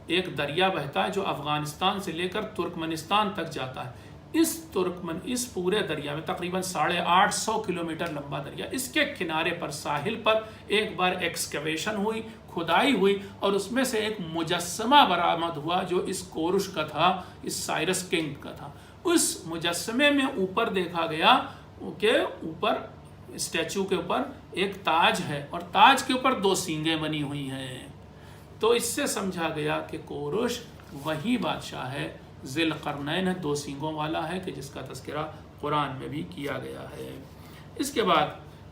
ایک دریا بہتا ہے جو افغانستان سے لے کر ترکمنستان تک جاتا ہے. اس پورے دریا میں تقریباً 850 کلومیٹر لمبا دریا، اس کے کنارے پر ساحل پر ایک بار ایکسکیویشن ہوئی، کھدائی ہوئی، اور اس میں سے ایک مجسمہ برآمد ہوا جو اس کورش کا تھا، اس سائرس کنگ کا تھا. اس مجسمے میں اوپر دیکھا گیا کہ اوپر اسٹیچو کے اوپر ایک تاج ہے اور تاج کے اوپر 2 سینگیں بنی ہوئی ہیں. تو اس سے سمجھا گیا کہ کورش وہی بادشاہ ہے، ذی القرنین ہے، 2 سینگوں والا ہے، کہ جس کا تذکرہ قرآن میں بھی کیا گیا ہے. اس کے بعد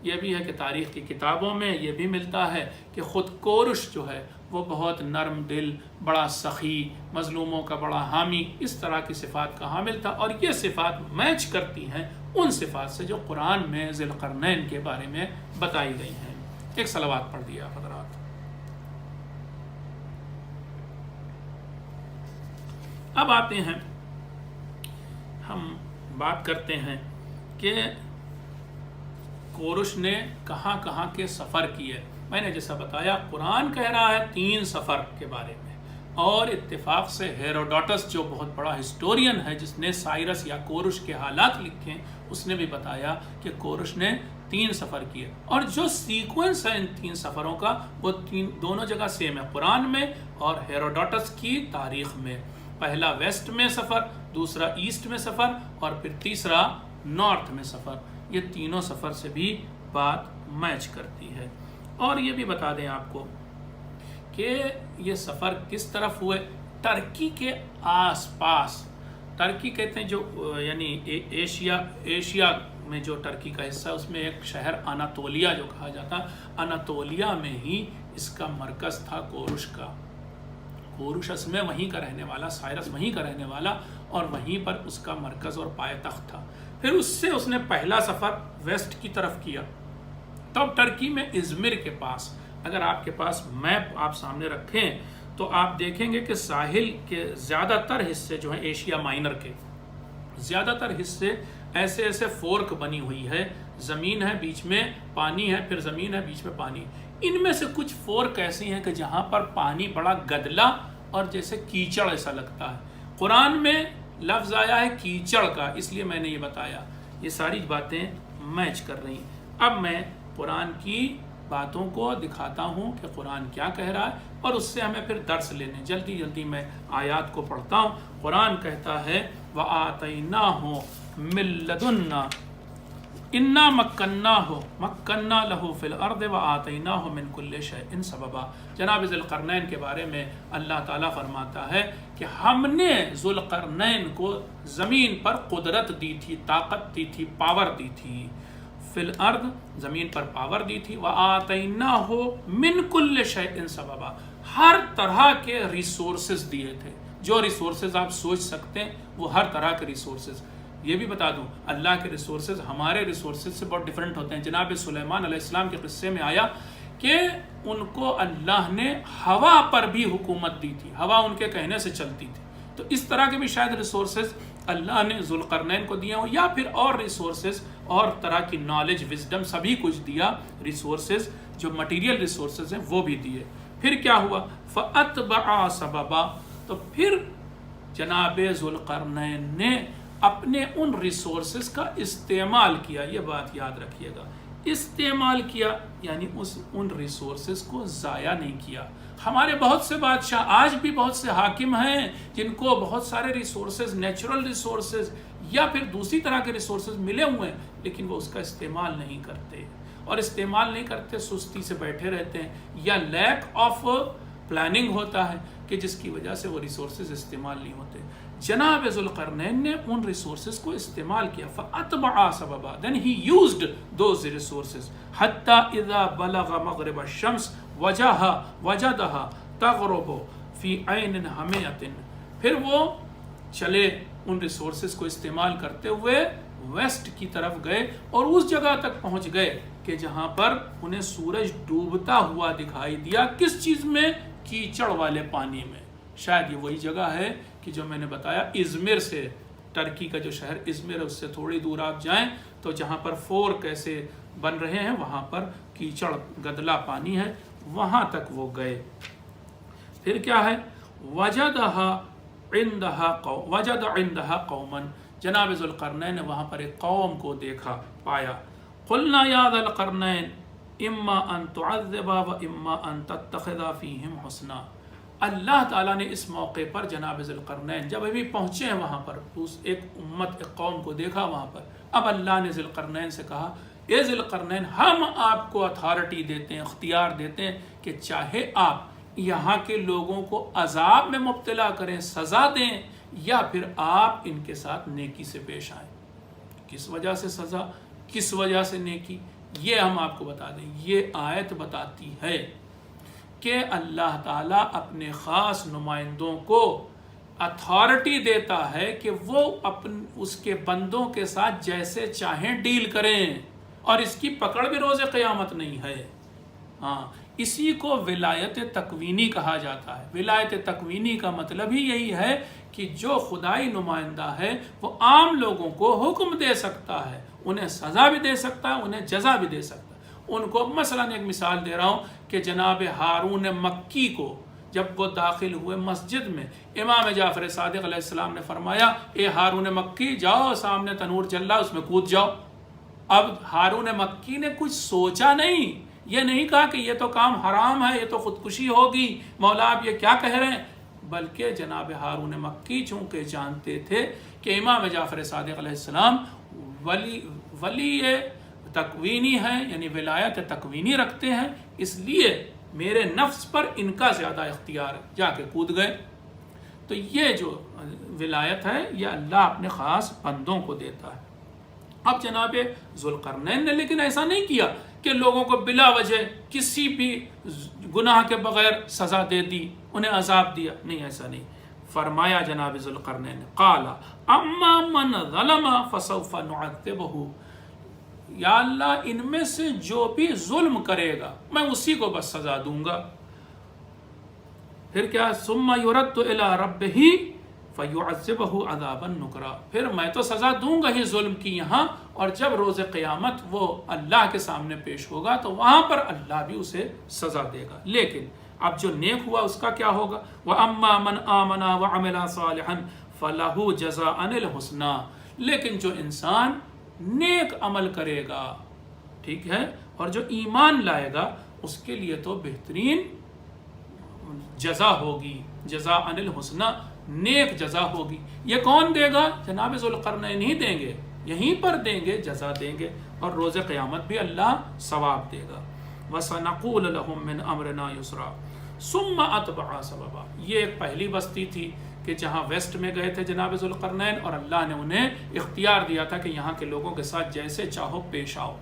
یہ بھی ہے کہ تاریخ کی کتابوں میں یہ بھی ملتا ہے کہ خود کورش جو ہے وہ بہت نرم دل، بڑا سخی، مظلوموں کا بڑا حامی، اس طرح کی صفات کا حامل تھا، اور یہ صفات میچ کرتی ہیں ان صفات سے جو قرآن میں ذی القرنین کے بارے میں بتائی گئی ہیں. ایک صلوات پڑھ دیا حضرات. اب آتے ہیں، ہم بات کرتے ہیں کہ کورش نے کہاں کہاں کے سفر کیے. میں نے جیسا بتایا قرآن کہہ رہا ہے 3 سفر کے بارے میں، اور اتفاق سے ہیروڈوٹس جو بہت بڑا ہسٹورین ہے جس نے سائرس یا کورش کے حالات لکھے، اس نے بھی بتایا کہ کورش نے 3 سفر کیے. اور جو سیکوینس ہے ان 3 سفروں کا وہ دونوں جگہ سیم ہے، قرآن میں اور ہیروڈوٹس کی تاریخ میں. پہلا ویسٹ میں سفر، دوسرا ایسٹ میں سفر، اور پھر تیسرا نارتھ میں سفر. یہ تینوں سفر سے بھی بات میچ کرتی ہے. اور یہ بھی بتا دیں آپ کو کہ یہ سفر کس طرف ہوئے. ترکی کے آس پاس، ترکی کہتے ہیں جو یعنی ایشیا میں جو ترکی کا حصہ ہے، اس میں ایک شہر اناتولیا جو کہا جاتا، اناتولیا میں ہی اس کا مرکز تھا کورش کا. کورش اس میں وہیں کا رہنے والا، سائرس وہیں کا رہنے والا، اور وہیں پر اس کا مرکز اور پائے تخت تھا. پھر اس سے اس نے پہلا سفر ویسٹ کی طرف کیا. تب ٹرکی میں ازمر کے پاس، اگر آپ کے پاس میپ آپ سامنے رکھیں تو آپ دیکھیں گے کہ ساحل کے زیادہ تر حصے جو ہیں ایشیا مائنر کے زیادہ تر حصے ایسے فورک بنی ہوئی ہے. زمین ہے، بیچ میں پانی ہے، پھر زمین ہے، بیچ میں پانی. ان میں سے کچھ فورک ایسی ہیں کہ جہاں پر پانی بڑا گدلا اور جیسے کیچڑ ایسا لگتا ہے. قرآن میں لفظ آیا ہے کیچڑ کا، اس لیے میں نے یہ بتایا. یہ ساری باتیں میچ کر رہی. اب میں قرآن کی باتوں کو دکھاتا ہوں کہ قرآن کیا کہہ رہا ہے، اور اس سے ہمیں پھر درس لینے. جلدی میں آیات کو پڑھتا ہوں. قرآن کہتا ہے وَآتَيْنَاهُ مِن لَّدُنَّا اِنَّا مَكَّنَّا لَهُ فِي الْأَرْضِ وَآتَيْنَاهُ مِن كُلِّ شَيْءٍ سَبَبًا. جناب ذی القرنین کے بارے میں اللہ تعالیٰ فرماتا ہے کہ ہم نے ذو القرنین کو زمین پر قدرت دی تھی، طاقت دی تھی، پاور دی تھی. فی الارض، زمین پر پاور دی تھی. وَآتَيْنَاهُ مِن كُلِّ شَيْءٍ سَبَبًا، ہر طرح کے ریسورسز دیے تھے. جو ریسورسز آپ سوچ سکتے ہیں وہ ہر طرح کے ریسورسز. یہ بھی بتا دوں اللہ کے ریسورسز ہمارے ریسورسز سے بہت ڈیفرنٹ ہوتے ہیں. جناب سلیمان علیہ السلام کے قصے میں آیا کہ ان کو اللہ نے ہوا پر بھی حکومت دی تھی، ہوا ان کے کہنے سے چلتی تھی. تو اس طرح کے بھی شاید ریسورسز اللہ نے ذوالقرنین کو دیا ہو، یا پھر اور ریسورسز اور طرح کی نالج، وزڈم، سبھی کچھ دیا. ریسورسز جو مٹیریل ریسورسز ہیں وہ بھی دیے. پھر کیا ہوا؟ فَأَتْبَعَ سَبَبًا، تو پھر جناب ذوالقرنین نے اپنے ان ریسورسز کا استعمال کیا. یہ بات یاد رکھیے گا، استعمال کیا یعنی ان ریسورسز کو ضائع نہیں کیا. ہمارے بہت سے بادشاہ آج بھی بہت سے حاکم ہیں جن کو بہت سارے ریسورسز، نیچرل ریسورسز یا پھر دوسری طرح کے ریسورسز ملے ہوئے ہیں، لیکن وہ اس کا استعمال نہیں کرتے. اور استعمال نہیں کرتے، سستی سے بیٹھے رہتے ہیں، یا لیک آف پلاننگ ہوتا ہے کہ جس کی وجہ سے وہ ریسورسز استعمال نہیں ہوتے. جناب ذوالقرنین نے ان ریسورسز کو استعمال کیا. فَأَتْبَعَ سَبَبًا، then he used those resources حَتَّى إِذَا بَلَغَ مَغْرِبَ الشَّمْسِ وَجَدَهَا تَغْرُبُ فی عین حمیۃ، پھر وہ چلے ان ریسورسز کو استعمال کرتے ہوئے ویسٹ کی طرف گئے اور اس جگہ تک پہنچ گئے کہ جہاں پر انہیں سورج ڈوبتا ہوا دکھائی دیا. کس چیز میں؟ کیچڑ والے پانی میں. شاید یہ وہی جگہ ہے کہ جو میں نے بتایا ازمر سے، ترکی کا جو شہر ازمر ہے اس سے تھوڑی دور آپ جائیں تو جہاں پر فورک ایسے بن رہے ہیں وہاں پر کیچڑ گدلا پانی ہے، وہاں تک وہ گئے. پھر کیا ہے؟ وجد عندها قوما، جناب ذوالقرنین نے وہاں پر ایک قوم کو دیکھا پایا. قلنا یا ذا القرنین اما ان تعذب و اما ان تتخذ فیہم حسنا. اللہ تعالیٰ نے اس موقع پر جناب ذوالقرنین جب ابھی پہنچے ہیں وہاں پر، اس ایک امت ایک قوم کو دیکھا وہاں پر، اب اللہ نے ذوالقرنین سے کہا اے ذوالقرنین ہم آپ کو اتھارٹی دیتے ہیں، اختیار دیتے ہیں کہ چاہے آپ یہاں کے لوگوں کو عذاب میں مبتلا کریں، سزا دیں، یا پھر آپ ان کے ساتھ نیکی سے پیش آئیں. کس وجہ سے سزا، کس وجہ سے نیکی، یہ ہم آپ کو بتا دیں. یہ آیت بتاتی ہے کہ اللہ تعالیٰ اپنے خاص نمائندوں کو اتھارٹی دیتا ہے کہ وہ اس کے بندوں کے ساتھ جیسے چاہیں ڈیل کریں، اور اس کی پکڑ بھی روز قیامت نہیں ہے. ہاں، اسی کو ولایت تکوینی کہا جاتا ہے. ولایت تکوینی کا مطلب ہی یہی ہے کہ جو خدائی نمائندہ ہے وہ عام لوگوں کو حکم دے سکتا ہے، انہیں سزا بھی دے سکتا ہے، انہیں جزا بھی دے سکتا ہے. ان کو مثلا ایک مثال دے رہا ہوں کہ جناب ہارون مکی کو جب وہ داخل ہوئے مسجد میں، امام جعفر صادق علیہ السلام نے فرمایا اے ہارون مکی جاؤ، سامنے تنور چل رہا اس میں کود جاؤ. اب ہارون مکی نے کچھ سوچا نہیں، یہ نہیں کہا کہ یہ تو کام حرام ہے، یہ تو خودکشی ہوگی، مولا آپ یہ کیا کہہ رہے ہیں، بلکہ جناب ہارون مکی چونکہ جانتے تھے کہ امام جعفر صادق علیہ السلام ولی تکوینی ہیں، یعنی ولایت تکوینی رکھتے ہیں، اس لیے میرے نفس پر ان کا زیادہ اختیار ہے، جا کے کود گئے. تو یہ جو ولایت ہے یہ اللہ اپنے خاص بندوں کو دیتا ہے. اب جناب ذوالقرنین نے لیکن ایسا نہیں کیا کہ لوگوں کو بلا وجہ کسی بھی گناہ کے بغیر سزا دے دی، انہیں عذاب دیا، نہیں، ایسا نہیں. فرمایا جناب ذوالقرنین نے قال اما من ظلم فسوف نعذبہ، یا اللہ ان میں سے جو بھی ظلم کرے گا میں اسی کو بس سزا دوں گا. پھر کیا؟ ثم يرد الى ربہ فیعذبہ عذابا نکرا، پھر میں تو سزا دوں گا ہی ظلم کی یہاں، اور جب روز قیامت وہ اللہ کے سامنے پیش ہوگا تو وہاں پر اللہ بھی اسے سزا دے گا. لیکن اب جو نیک ہوا اس کا کیا ہوگا؟ وَأَمَّا مَنْ آمَنَا وَعَمِلَ صَالِحًا فَلَهُ جَزَاءً الْحُسْنَى، لیکن جو انسان نیک عمل کرے گا، ٹھیک ہے، اور جو ایمان لائے گا اس کے لیے تو بہترین جزا ہوگی، جزاء الحسنى، نیک جزا ہوگی. یہ کون دے گا؟ جناب ذوالقرنین ہی دیں گے، یہیں پر دیں گے، جزا دیں گے، اور روز قیامت بھی اللہ ثواب دے گا. وَسَنَقُولُ لَهُم مِّنْ أَمْرِنَا يُسْرًا ثُمَّ أَتْبَعَ سَبَبًا. یہ ایک پہلی بستی تھی کہ جہاں ویسٹ میں گئے تھے جناب ذوالقرنین، اور اللہ نے انہیں اختیار دیا تھا کہ یہاں کے لوگوں کے ساتھ جیسے چاہو پیش آؤ.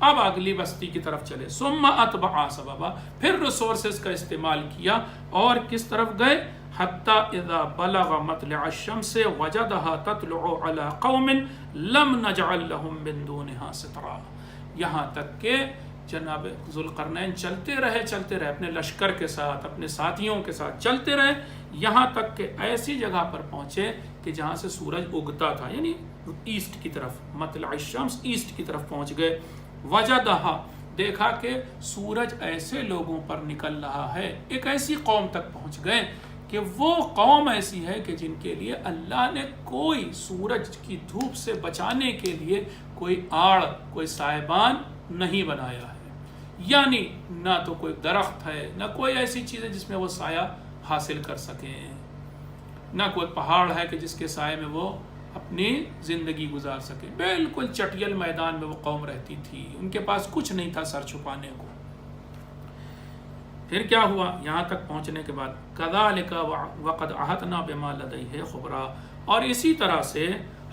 اب اگلی بستی کی طرف چلے. ثم اتبع سببا، پھر ریسورسز کا استعمال کیا اور کس طرف گئے؟ حتی اذا بلغ مطلع الشمس وجدها تطلع على قوم لم نجعل لهم من دونها سترا. یہاں تک کہ جناب ذوالقرنین چلتے رہے اپنے لشکر کے ساتھ، اپنے ساتھیوں کے ساتھ چلتے رہے، یہاں تک کہ ایسی جگہ پر پہنچے کہ جہاں سے سورج اگتا تھا، یعنی ایسٹ کی طرف، مطلع الشمس ایسٹ کی طرف پہنچ گئے. وجدہا، دیکھا کہ سورج ایسے لوگوں پر نکل رہا ہے، ایک ایسی قوم تک پہنچ گئے کہ وہ قوم ایسی ہے کہ جن کے لیے اللہ نے کوئی سورج کی دھوپ سے بچانے کے لیے کوئی آڑ، کوئی سائبان نہیں بنایا ہے. یعنی نہ تو کوئی درخت ہے، نہ کوئی ایسی چیز ہے جس میں وہ سایہ حاصل کر سکیں، نہ کوئی پہاڑ ہے کہ جس کے سائے میں وہ اپنی زندگی گزار سکے. بالکل چٹیل میدان میں وہ قوم رہتی تھی، ان کے پاس کچھ نہیں تھا سر چھپانے کو. پھر کیا ہوا؟ یہاں تک پہنچنے کے بعد کذالک وقد احطنا بما لدیہ خبرا، اور اسی طرح سے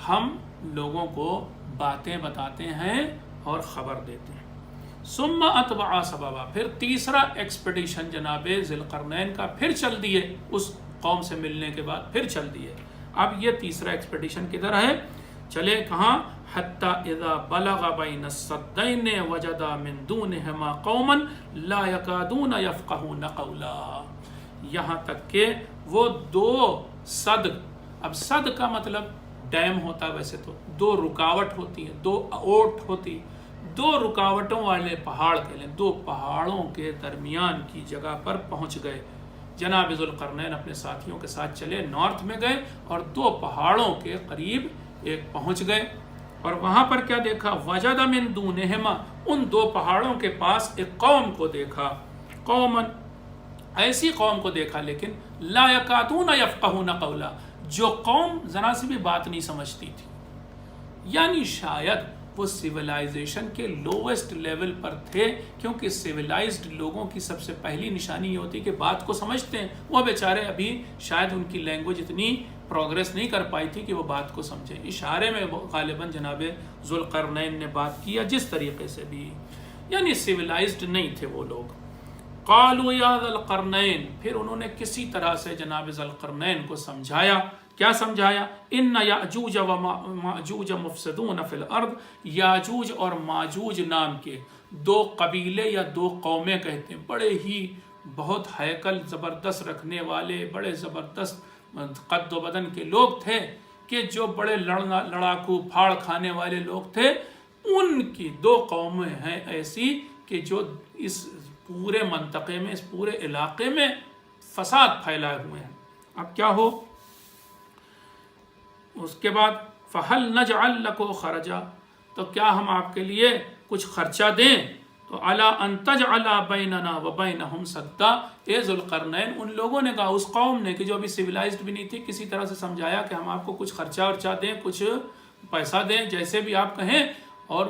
ہم لوگوں کو باتیں بتاتے ہیں اور خبر دیتے ہیں. ثم اتبع سببا، پھر تیسرا ایکسپیڈیشن جناب ذوالقرنین کا پھر چل دیے، اس قوم سے ملنے کے بعد پھر چل دیے۔ اب یہ تیسرا ایکسپیڈیشن کدھر ہے؟ چلے کہاں؟ حتی اذا بلغ بین السدین وجد من دونہما قوما لا یکادون یفقہون قولا، یہاں تک کہ وہ دو صد، اب صد کا مطلب ڈیم ہوتا ہے، ویسے تو دو رکاوٹ ہوتی ہے، دو اوٹ ہوتی، دو رکاوٹوں والے پہاڑ کے لیں، دو پہاڑوں کے درمیان کی جگہ پر پہنچ گئے۔ جناب ذوالقرنین اپنے ساتھیوں کے ساتھ چلے، نارتھ میں گئے اور دو پہاڑوں کے قریب ایک پہنچ گئے، اور وہاں پر کیا دیکھا؟ وجد من دونہما، ان دو پہاڑوں کے پاس ایک قوم کو دیکھا، قومن، ایسی قوم کو دیکھا لیکن لا یکادون یفقہون قولا، جو قوم ذرا سی بھی بات نہیں سمجھتی تھی، یعنی شاید وہ سیولائزیشن کے لوویسٹ لیول پر تھے، کیونکہ سیولائزڈ لوگوں کی سب سے پہلی نشانی یہ ہوتی ہے کہ بات کو سمجھتے ہیں، وہ بیچارے ابھی شاید ان کی لینگویج اتنی پروگریس نہیں کر پائی تھی کہ وہ بات کو سمجھیں، اشارے میں غالباً جناب ذوالقرنین نے بات کیا جس طریقے سے بھی، یعنی سیولائزڈ نہیں تھے وہ لوگ۔ قالوا یا ذوالقرنین، پھر انہوں نے کسی طرح سے جناب ذوالقرنین کو سمجھایا، کیا سمجھایا؟ ان یاجوج و ماجوج مفسدون فی الارض، یاجوج اور ماجوج نام کے دو قبیلے یا دو قومیں کہتے ہیں، بڑے ہی بہت ہیکل زبردست رکھنے والے، بڑے زبردست قد و بدن کے لوگ تھے، کہ جو بڑے لڑاکو پھاڑ کھانے والے لوگ تھے، ان کی دو قومیں ہیں ایسی کہ جو اس پورے منطقے میں، اس پورے علاقے میں فساد پھیلائے ہوئے ہیں۔ اب کیا ہو؟ اس کے بعد فَهَلْ نَجْعَلْ لَكُمْ خَرَجًا، تو کیا ہم آپ کے لیے کچھ خرچہ دیں؟ تو عَلَىٰ أَن تَجْعَلَ بَيْنَنَا وَبَيْنَهُمْ سَدًّا، اے ذوالقرنین، ان لوگوں نے کہا، اس قوم نے کہ جو ابھی سیولائزڈ بھی نہیں تھی، کسی طرح سے سمجھایا کہ ہم آپ کو کچھ خرچہ ورچہ دیں، کچھ پیسہ دیں، جیسے بھی آپ کہیں، اور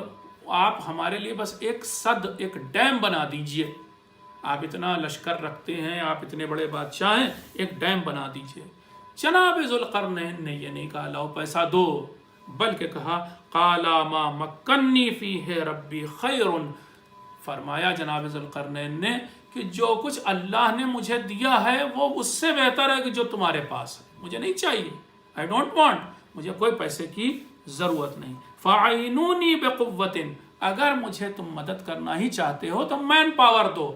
آپ ہمارے لیے بس ایک صد، ایک ڈیم بنا دیجئے، آپ اتنا لشکر رکھتے ہیں، آپ اتنے بڑے بادشاہ ہیں، ایک ڈیم بنا دیجئے۔ جناب ذوالقرنین نے یہ نہیں کہا لاؤ پیسہ دو، بلکہ کہا قالا ما مکنی فیہ ربی خیر، فرمایا جناب ذوالقرنین نے کہ جو کچھ اللہ نے مجھے دیا ہے وہ اس سے بہتر ہے کہ جو تمہارے پاس ہے، مجھے نہیں چاہیے، I don't want، مجھے کوئی پیسے کی ضرورت نہیں، فَعِنُونِي بِقُوَّةٍ، اگر مجھے تم مدد کرنا ہی چاہتے ہو تو مین پاور دو،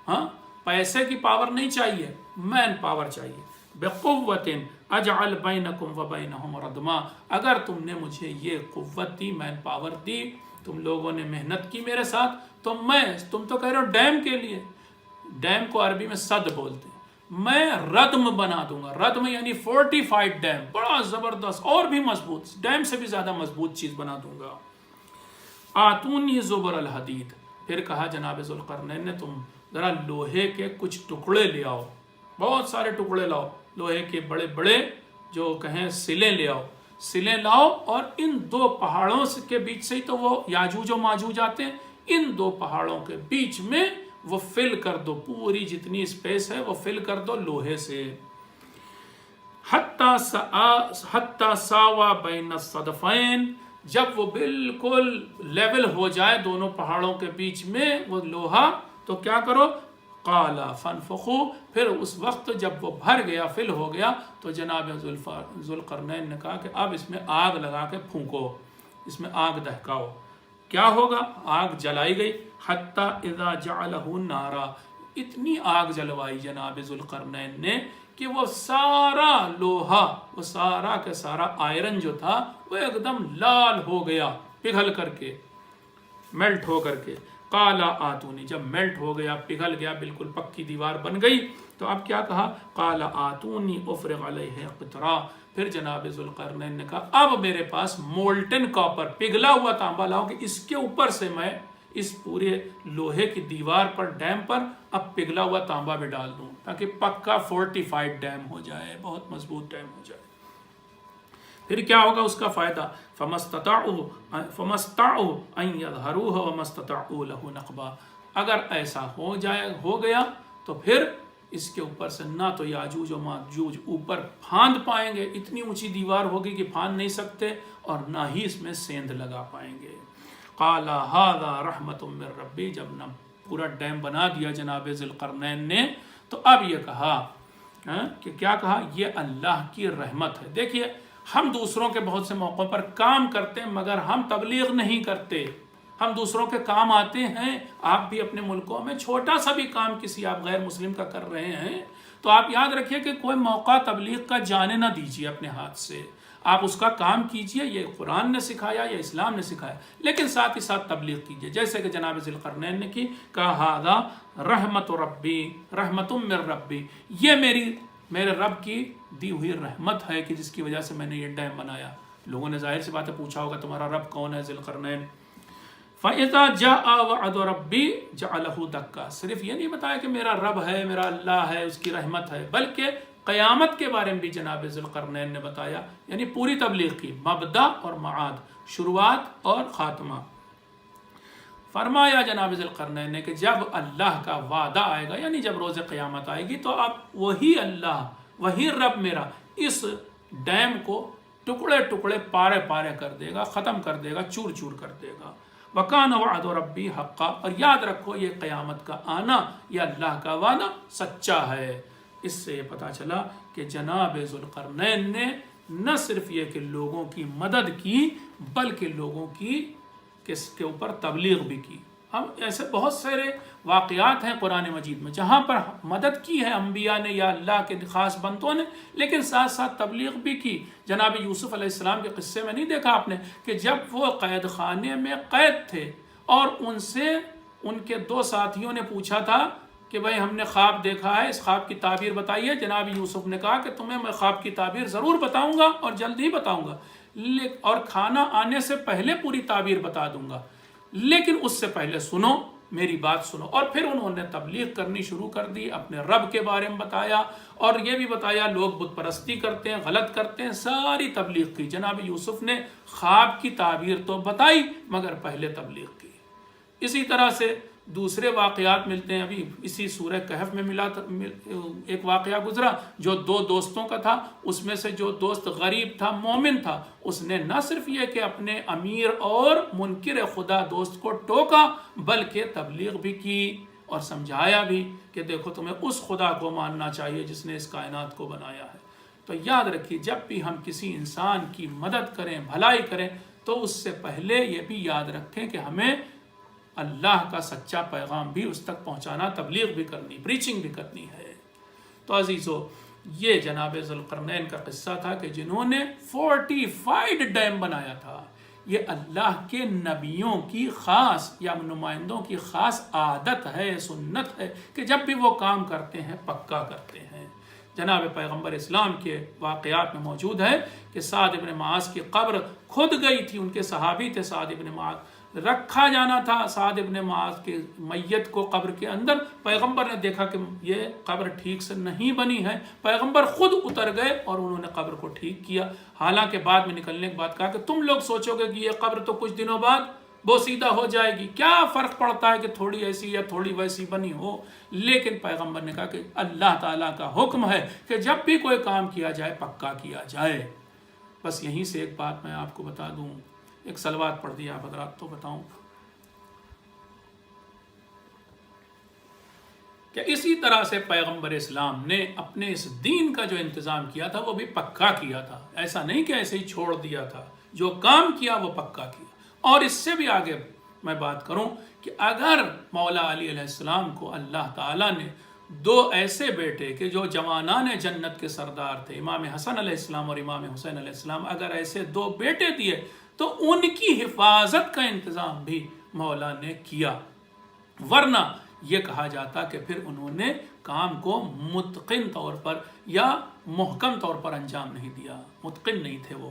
ہاں، پیسے کی پاور نہیں چاہیے، مین پاور چاہیے۔ بِقُوَّةٍ اجعل بینکم وبینہم ردما، اگر تم نے مجھے یہ قوت دی، مین پاور دی، تم لوگوں نے محنت کی میرے ساتھ، تو تم تو کہہ رہے ہو ڈیم کے لیے، ڈیم کو عربی میں صد بولتے ہیں، میں ردم بنا دوں گا، ردم یعنی فورٹیفائڈ ڈیم، بڑا زبردست اور بھی مضبوط، ڈیم سے بھی زیادہ مضبوط چیز بنا دوں گا۔ آتونی زبر الحدید، پھر کہا جناب ذوالقرنین نے تم ذرا لوہے کے کچھ ٹکڑے لے آؤ، بہت سارے ٹکڑے لاؤ، لوہے کے بڑے بڑے جو کہیں سلیں لے آؤ، سلیں لاؤ، اور ان دو پہاڑوں کے بیچ سے ہی تو وہ یاجوج و ماجوج آتے ہیں، ان دو پہاڑوں کے بیچ میں وہ فل کر دو، پوری جتنی اسپیس ہے وہ فل کر دو لوہے سے۔ حتی ساوا بین الصدفین، جب وہ بالکل لیول ہو جائے دونوں پہاڑوں کے بیچ میں وہ لوہا، تو کیا کرو؟ قالا فانفخوا، پھر اس وقت جب وہ بھر گیا، فل ہو گیا، تو جناب ذوالقرنین نے کہا کہ اب اس میں آگ لگا کے پھونکو، اس میں آگ دہکاؤ۔ کیا ہوگا؟ آگ جلائی گئی، حتی اذا جعلہ نارا، اتنی آگ جلوائی جناب ذوالقرنین نے کہ وہ سارا لوہا، وہ سارا کا سارا آئرن جو تھا وہ ایک دم لال ہو گیا، پگھل کر کے، میلٹ ہو کر کے۔ قالا آتونی، جب میلٹ ہو گیا، پگھل گیا، بالکل پکی دیوار بن گئی، تو اب کیا کہا؟ قالا آتونی افرغ علیہ قطرا، پھر جناب ذوالقرنین نے کہا اب میرے پاس مولٹن کاپر، پگھلا ہوا تانبا لاؤ کہ اس کے اوپر سے میں اس پورے لوہے کی دیوار پر، ڈیم پر، اب پگھلا ہوا تانبا بھی ڈال دوں، تاکہ پکا فورٹیفائڈ ڈیم ہو جائے، بہت مضبوط ڈیم ہو جائے۔ پھر کیا ہوگا اس کا فائدہ؟ فَمَسْتَطَعُوا أَن يَظْهَرُوهُ وَمَا اسْتَطَعُوا لَهُ نَقْبًا، اگر ایسا ہو گیا تو پھر اس کے اوپر سے نہ تو یاجوج و ماجوج اوپر پھاند پائیں گے، اتنی اونچی دیوار ہوگی کہ پھاند نہیں سکتے، اور نہ ہی اس میں سیندھ لگا پائیں گے۔ قال ھذا رحمت من ربی، جب نہ پورا ڈیم بنا دیا جناب ذی القرنین نے تو اب یہ کہا کہ کیا کہا، یہ اللہ کی رحمت ہے۔ دیکھیے ہم دوسروں کے بہت سے موقعوں پر کام کرتے ہیں مگر ہم تبلیغ نہیں کرتے، ہم دوسروں کے کام آتے ہیں۔ آپ بھی اپنے ملکوں میں چھوٹا سا بھی کام کسی آپ غیر مسلم کا کر رہے ہیں تو آپ یاد رکھیے کہ کوئی موقع تبلیغ کا جانے نہ دیجیے اپنے ہاتھ سے، آپ اس کا کام کیجئے، یہ قرآن نے سکھایا یا اسلام نے سکھایا، لیکن ساتھ ہی ساتھ تبلیغ کیجئے، جیسے کہ جناب ذی القرنین نے کی، کہا ھذا رحمت ربی رحمت من ربی، یہ میرے رب کی دی ہوئی رحمت ہے کہ جس کی وجہ سے میں نے یہ ڈیم بنایا۔ لوگوں نے ظاہر سی بات ہے پوچھا ہوگا تمہارا رب کون ہے ذی القرنین؟ فَإِذَا جَاءَ وَعْدُ رَبِّي جَعَلَهُ دَكَّا، صرف یہ نہیں بتایا کہ میرا رب ہے، میرا اللہ ہے، اس کی رحمت ہے، بلکہ قیامت کے بارے میں بھی جناب ذی القرنین نے بتایا، یعنی پوری تبلیغ کی، مبدا اور معاد، شروعات اور خاتمہ۔ فرمایا جناب ذی القرنین نے کہ جب اللہ کا وعدہ آئے گا، یعنی جب روز قیامت آئے گی، تو اب وہی اللہ، وہی رب میرا اس ڈیم کو ٹکڑے ٹکڑے پارے پارے کر دے گا، ختم کر دے گا، چور چور کر دے گا۔ وَكَانَ وَعْدُ رَبِّي حَقًّا، اور یاد رکھو یہ قیامت کا آنا، یہ اللہ کا وعدہ سچا ہے۔ اس سے یہ پتا چلا کہ جناب ذی القرنین نے نہ صرف یہ کہ لوگوں کی مدد کی بلکہ لوگوں کی کس کے اوپر تبلیغ بھی کی۔ ہم ایسے بہت سارے واقعات ہیں قرآن مجید میں جہاں پر مدد کی ہے انبیاء نے یا اللہ کے خاص بندوں نے، لیکن ساتھ ساتھ تبلیغ بھی کی۔ جناب یوسف علیہ السلام کے قصے میں نہیں دیکھا آپ نے کہ جب وہ قید خانے میں قید تھے اور ان سے ان کے دو ساتھیوں نے پوچھا تھا کہ بھائی ہم نے خواب دیکھا ہے، اس خواب کی تعبیر بتائیے۔ جناب یوسف نے کہا کہ تمہیں میں خواب کی تعبیر ضرور بتاؤں گا اور جلد ہی بتاؤں گا، اور کھانا آنے سے پہلے پوری تعبیر بتا دوں گا، لیکن اس سے پہلے سنو، میری بات سنو۔ اور پھر انہوں نے تبلیغ کرنی شروع کر دی، اپنے رب کے بارے میں بتایا اور یہ بھی بتایا لوگ بت پرستی کرتے ہیں، غلط کرتے ہیں، ساری تبلیغ کی۔ جناب یوسف نے خواب کی تعبیر تو بتائی مگر پہلے تبلیغ کی۔ اسی طرح سے دوسرے واقعات ملتے ہیں، ابھی اسی سورہ کہف میں ملا ایک واقعہ گزرا جو دو دوستوں کا تھا، اس میں سے جو دوست غریب تھا، مومن تھا، اس نے نہ صرف یہ کہ اپنے امیر اور منکر خدا دوست کو ٹوکا بلکہ تبلیغ بھی کی اور سمجھایا بھی کہ دیکھو تمہیں اس خدا کو ماننا چاہیے جس نے اس کائنات کو بنایا ہے۔ تو یاد رکھیے جب بھی ہم کسی انسان کی مدد کریں، بھلائی کریں، تو اس سے پہلے یہ بھی یاد رکھیں کہ ہمیں اللہ کا سچا پیغام بھی اس تک پہنچانا، تبلیغ بھی کرنی، پریچنگ بھی کرنی ہے۔ تو عزیزو، یہ جناب ذی القرنین کا قصہ تھا کہ جنہوں نے فورٹیفائیڈ ڈیم بنایا تھا۔ یہ اللہ کے نبیوں کی خاص یا نمائندوں کی خاص عادت ہے، سنت ہے کہ جب بھی وہ کام کرتے ہیں پکا کرتے ہیں۔ جناب پیغمبر اسلام کے واقعات میں موجود ہے کہ سعد ابن معاذ کی قبر کھد گئی تھی، ان کے صحابی تھے سعد ابن معاذ، رکھا جانا تھا سعد ابن معاذ کے میت کو قبر کے اندر۔ پیغمبر نے دیکھا کہ یہ قبر ٹھیک سے نہیں بنی ہے، پیغمبر خود اتر گئے اور انہوں نے قبر کو ٹھیک کیا۔ حالانکہ بعد میں نکلنے کے بعد کہا کہ تم لوگ سوچو گے کہ یہ قبر تو کچھ دنوں بعد بوسیدہ ہو جائے گی، کیا فرق پڑتا ہے کہ تھوڑی ایسی یا تھوڑی ویسی بنی ہو۔ لیکن پیغمبر نے کہا کہ اللہ تعالیٰ کا حکم ہے کہ جب بھی کوئی کام کیا جائے پکا کیا جائے۔ بس یہیں سے ایک بات میں آپ کو بتا دوں، ایک صلوات پڑھ دیا آپ حضرات تو بتاؤں کہ اسی طرح سے پیغمبر اسلام نے اپنے اس دین کا جو انتظام کیا تھا وہ بھی پکا کیا تھا، ایسا نہیں کہ ایسے ہی چھوڑ دیا تھا، جو کام کیا وہ پکا کیا۔ اور اس سے بھی آگے میں بات کروں کہ اگر مولا علی علیہ السلام کو اللہ تعالیٰ نے دو ایسے بیٹے کہ جو جوانان جنت کے سردار تھے، امام حسن علیہ السلام اور امام حسین علیہ السلام، اگر ایسے دو بیٹے دیے تو ان کی حفاظت کا انتظام بھی مولا نے کیا، ورنہ یہ کہا جاتا کہ پھر انہوں نے کام کو متقن طور پر یا محکم طور پر انجام نہیں دیا، متقن نہیں تھے وہ۔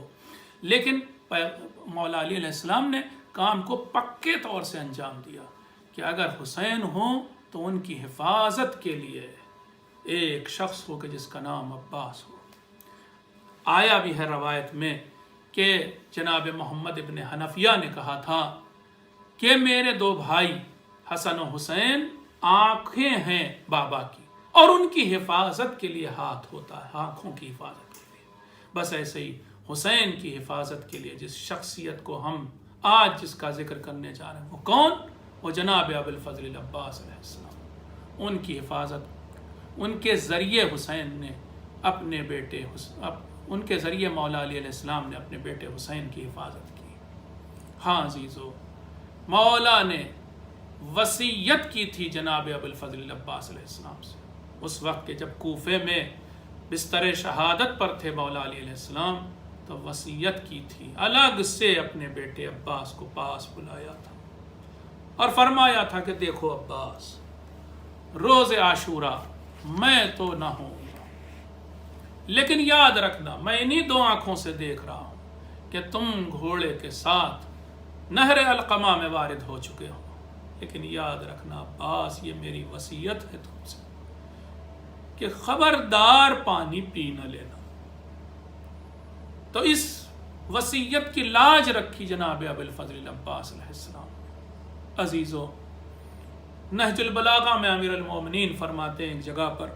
لیکن مولا علی علیہ السلام نے کام کو پکے طور سے انجام دیا کہ اگر حسین ہوں تو ان کی حفاظت کے لیے ایک شخص ہو کہ جس کا نام عباس ہو۔ آیا بھی ہے روایت میں کہ جناب محمد ابن حنفیہ نے کہا تھا کہ میرے دو بھائی حسن و حسین آنکھیں ہیں بابا کی اور ان کی حفاظت کے لیے ہاتھ ہوتا ہے، آنکھوں کی حفاظت کے لیے۔ بس ایسے ہی حسین کی حفاظت کے لیے جس شخصیت کو ہم آج جس کا ذکر کرنے جا رہے ہیں وہ کون؟ وہ جناب ابوالفضل العباس علیہ السلام۔ ان کی حفاظت ان کے ذریعے حسین نے اپنے بیٹے ان کے ذریعے مولا علی علیہ السلام نے اپنے بیٹے حسین کی حفاظت کی۔ ہاں عزیزو، مولا نے وصیت کی تھی جناب ابوالفضل العباس علیہ السلام سے، اس وقت کہ جب کوفے میں بستر شہادت پر تھے مولا علی علیہ السلام، تو وصیت کی تھی، الگ سے اپنے بیٹے عباس کو پاس بلایا تھا اور فرمایا تھا کہ دیکھو عباس، روز عاشوراء میں تو نہ ہوں گا، لیکن یاد رکھنا میں انہی دو آنکھوں سے دیکھ رہا ہوں کہ تم گھوڑے کے ساتھ نہر القمہ میں وارد ہو چکے ہو، لیکن یاد رکھنا عباس، یہ میری وصیت ہے تم سے کہ خبردار پانی پی نہ لینا۔ تو اس وصیت کی لاج رکھی جناب ابوالفضل العباس علیہ السلام۔ عزیزو، نہج البلاغہ میں امیر المومنین فرماتے ہیں ایک جگہ پر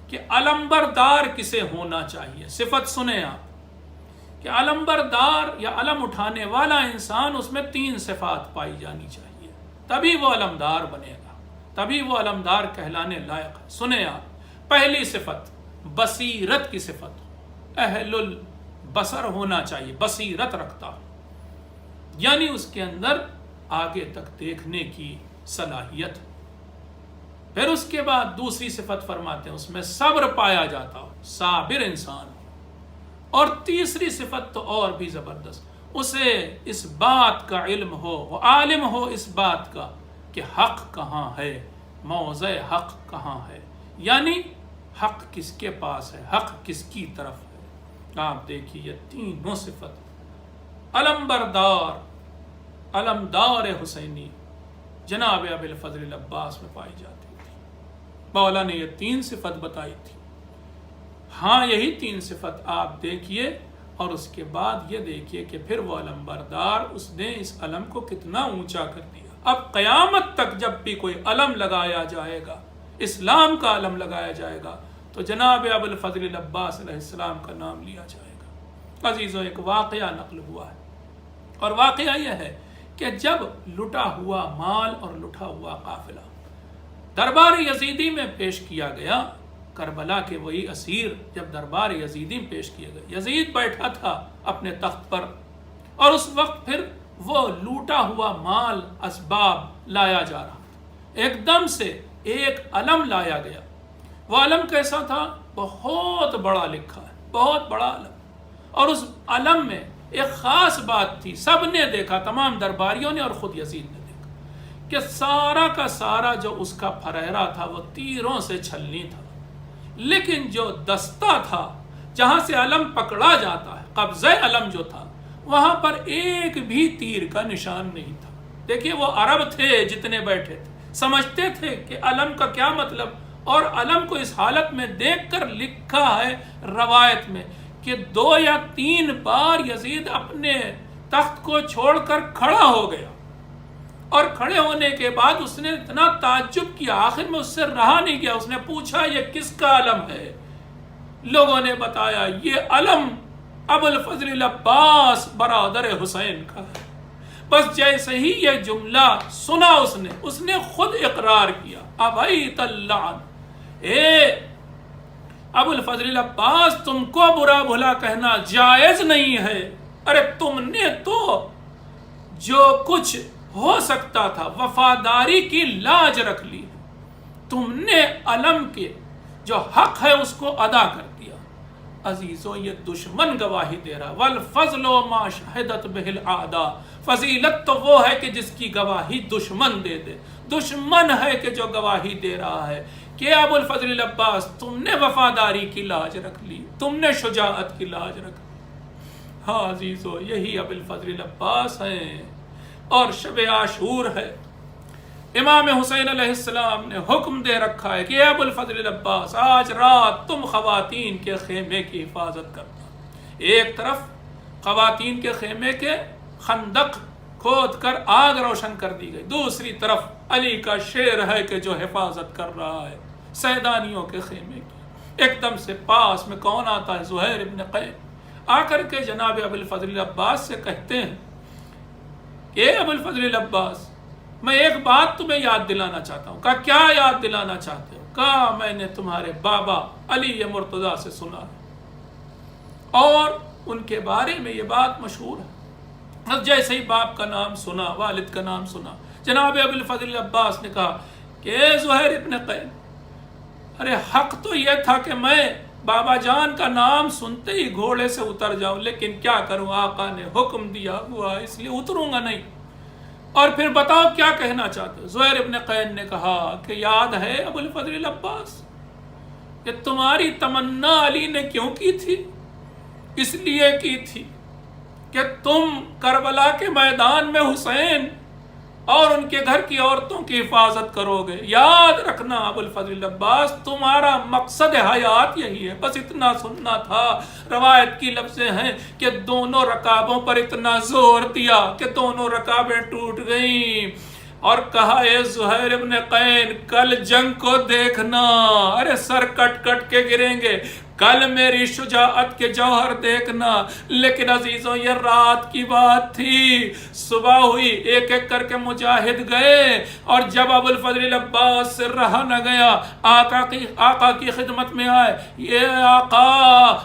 کہ علمبردار کسے ہونا چاہیے۔ صفت سنیں آپ کہ علمبردار یا علم اٹھانے والا انسان، اس میں 3 صفات پائی جانی چاہیے، تبھی وہ علمدار بنے گا، تبھی وہ علمدار کہلانے لائق ہے۔ سنیں آپ، پہلی صفت بصیرت کی صفت ہو، اہل البصر ہونا چاہیے، بصیرت رکھتا ہو، یعنی اس کے اندر آگے تک دیکھنے کی صلاحیت۔ پھر اس کے بعد دوسری صفت فرماتے ہیں اس میں صبر پایا جاتا ہو، صابر انسان ہو، اور تیسری صفت تو اور بھی زبردست، اسے اس بات کا علم ہو، وہ عالم ہو اس بات کا کہ حق کہاں ہے، موضع حق کہاں ہے، یعنی حق کس کے پاس ہے، حق کس کی طرف ہے۔ آپ دیکھیے یہ تینوں صفت علمدار حسینی جناب ابوالفضل العباس میں پائی جاتی تھی۔ مولا نے یہ 3 صفت بتائی تھی۔ ہاں یہی 3 صفت آپ دیکھیے، اور اس کے بعد یہ دیکھیے کہ پھر وہ علمبردار، اس نے اس علم کو کتنا اونچا کر دیا۔ اب قیامت تک جب بھی کوئی علم لگایا جائے گا، اسلام کا علم لگایا جائے گا، تو جناب ابوالفضل العباس علیہ السلام کا نام لیا جائے گا۔ عزیزو، ایک واقعہ نقل ہوا ہے، اور واقعہ یہ ہے کہ جب لٹا ہوا مال اور لٹا ہوا قافلہ دربار یزیدی میں پیش کیا گیا، کربلا کے وہی اسیر جب دربار یزیدی میں پیش کیا گیا، یزید بیٹھا تھا اپنے تخت پر، اور اس وقت پھر وہ لوٹا ہوا مال اسباب لایا جا رہا تھا۔ ایک دم سے ایک علم لایا گیا۔ وہ علم کیسا تھا؟ بہت بڑا لکھا ہے، بہت بڑا علم، اور اس علم میں ایک خاص بات تھی، سب نے دیکھا، تمام درباریوں نے اور خود یزید نے دیکھا کہ سارا کا سارا جو اس کا پھریرا تھا وہ تیروں سے چھلنی تھا، لیکن جو دستہ تھا جہاں سے علم پکڑا جاتا ہے، قبضہ علم جو تھا، وہاں پر ایک بھی تیر کا نشان نہیں تھا۔ دیکھیے وہ عرب تھے جتنے بیٹھے تھے، سمجھتے تھے کہ علم کا کیا مطلب، اور علم کو اس حالت میں دیکھ کر لکھا ہے روایت میں کہ 2 یا 3 بار یزید اپنے تخت کو چھوڑ کر کھڑا ہو گیا، اور کھڑے ہونے کے بعد اس نے اتنا تعجب کیا، آخر میں اس سے رہا نہیں گیا، اس نے پوچھا یہ کس کا علم ہے؟ لوگوں نے بتایا یہ علم ابوالفضل العباس برادر حسین کا ہے۔ بس جیسے ہی یہ جملہ سنا اس نے خود اقرار کیا، ابیت اللعن، اے ابوالفضل العباس تم کو برا بھلا کہنا جائز نہیں ہے، ارے تم نے تو جو کچھ ہو سکتا تھا وفاداری کی لاج رکھ لی، تم نے علم کے جو حق ہے اس کو ادا کر دیا۔ عزیزو، یہ دشمن گواہی دے رہا، والفضل ما شہدت بہ الاعداء، فضیلت تو وہ ہے کہ جس کی گواہی دشمن دے دے، دشمن ہے کہ جو گواہی دے رہا ہے کہ ابوالفضل العباس تم نے وفاداری کی لاج رکھ لی، تم نے شجاعت کی لاج رکھ لی۔ ہاں عزیزو، یہی ابوالفضل العباس ہیں، اور شب عاشور ہے، امام حسین علیہ السلام نے حکم دے رکھا ہے کہ اے ابوالفضل العباس آج رات تم خواتین کے خیمے کی حفاظت کرنا۔ ایک طرف خواتین کے خیمے کے خندق کھود کر آگ روشن کر دی گئی، دوسری طرف علی کا شیر ہے کہ جو حفاظت کر رہا ہے سیدانیوں کے خیمے کی۔ ایک دم سے پاس میں کون آتا ہے؟ زہیر ابن قین آ کر کے جناب ابوالفضل العباس سے کہتے ہیں کہ ابو الفضل العباس میں ایک بات تمہیں یاد دلانا چاہتا ہوں۔ کہا کیا یاد دلانا چاہتے ہو؟ کہا میں نے تمہارے بابا علی مرتضیٰ سے سنا ہے اور ان کے بارے میں یہ بات مشہور ہے، جیسے ہی باپ کا نام سنا، والد کا نام سنا، جناب ابو الفضل العباس نے کہا کہ اے زہیر ابن قین، ارے حق تو یہ تھا کہ میں بابا جان کا نام سنتے ہی گھوڑے سے اتر جاؤں، لیکن کیا کروں، آقا نے حکم دیا ہوا اس لیے اتروں گا نہیں۔ اور پھر بتاؤ کیا کہنا چاہتے ہو؟ زہیر ابن قین نے کہا کہ یاد ہے ابو الفضل العباس کہ تمہاری تمنا علی نے کیوں کی تھی؟ اس لیے کی تھی کہ تم کربلا کے میدان میں حسین اور ان کے گھر کی عورتوں کی حفاظت کرو گے۔ یاد رکھنا ابو الفضل العباس، تمہارا مقصد حیات یہی ہے، بس اتنا سننا تھا۔ روایت کی لفظیں ہیں کہ دونوں رکابوں پر اتنا زور دیا کہ دونوں رکابیں ٹوٹ گئیں اور کہا اے زہیر ابن قین، کل جنگ کو دیکھنا، ارے سر کٹ کٹ کے گریں گے، کل میری شجاعت کے جوہر دیکھنا۔ لیکن عزیزوں یہ رات کی بات تھی، صبح ہوئی، ایک ایک کر کے مجاہد گئے، اور جب ابو الفضل العباس سے رہا نہ گیا، آقا کی خدمت میں آئے، یہ آقا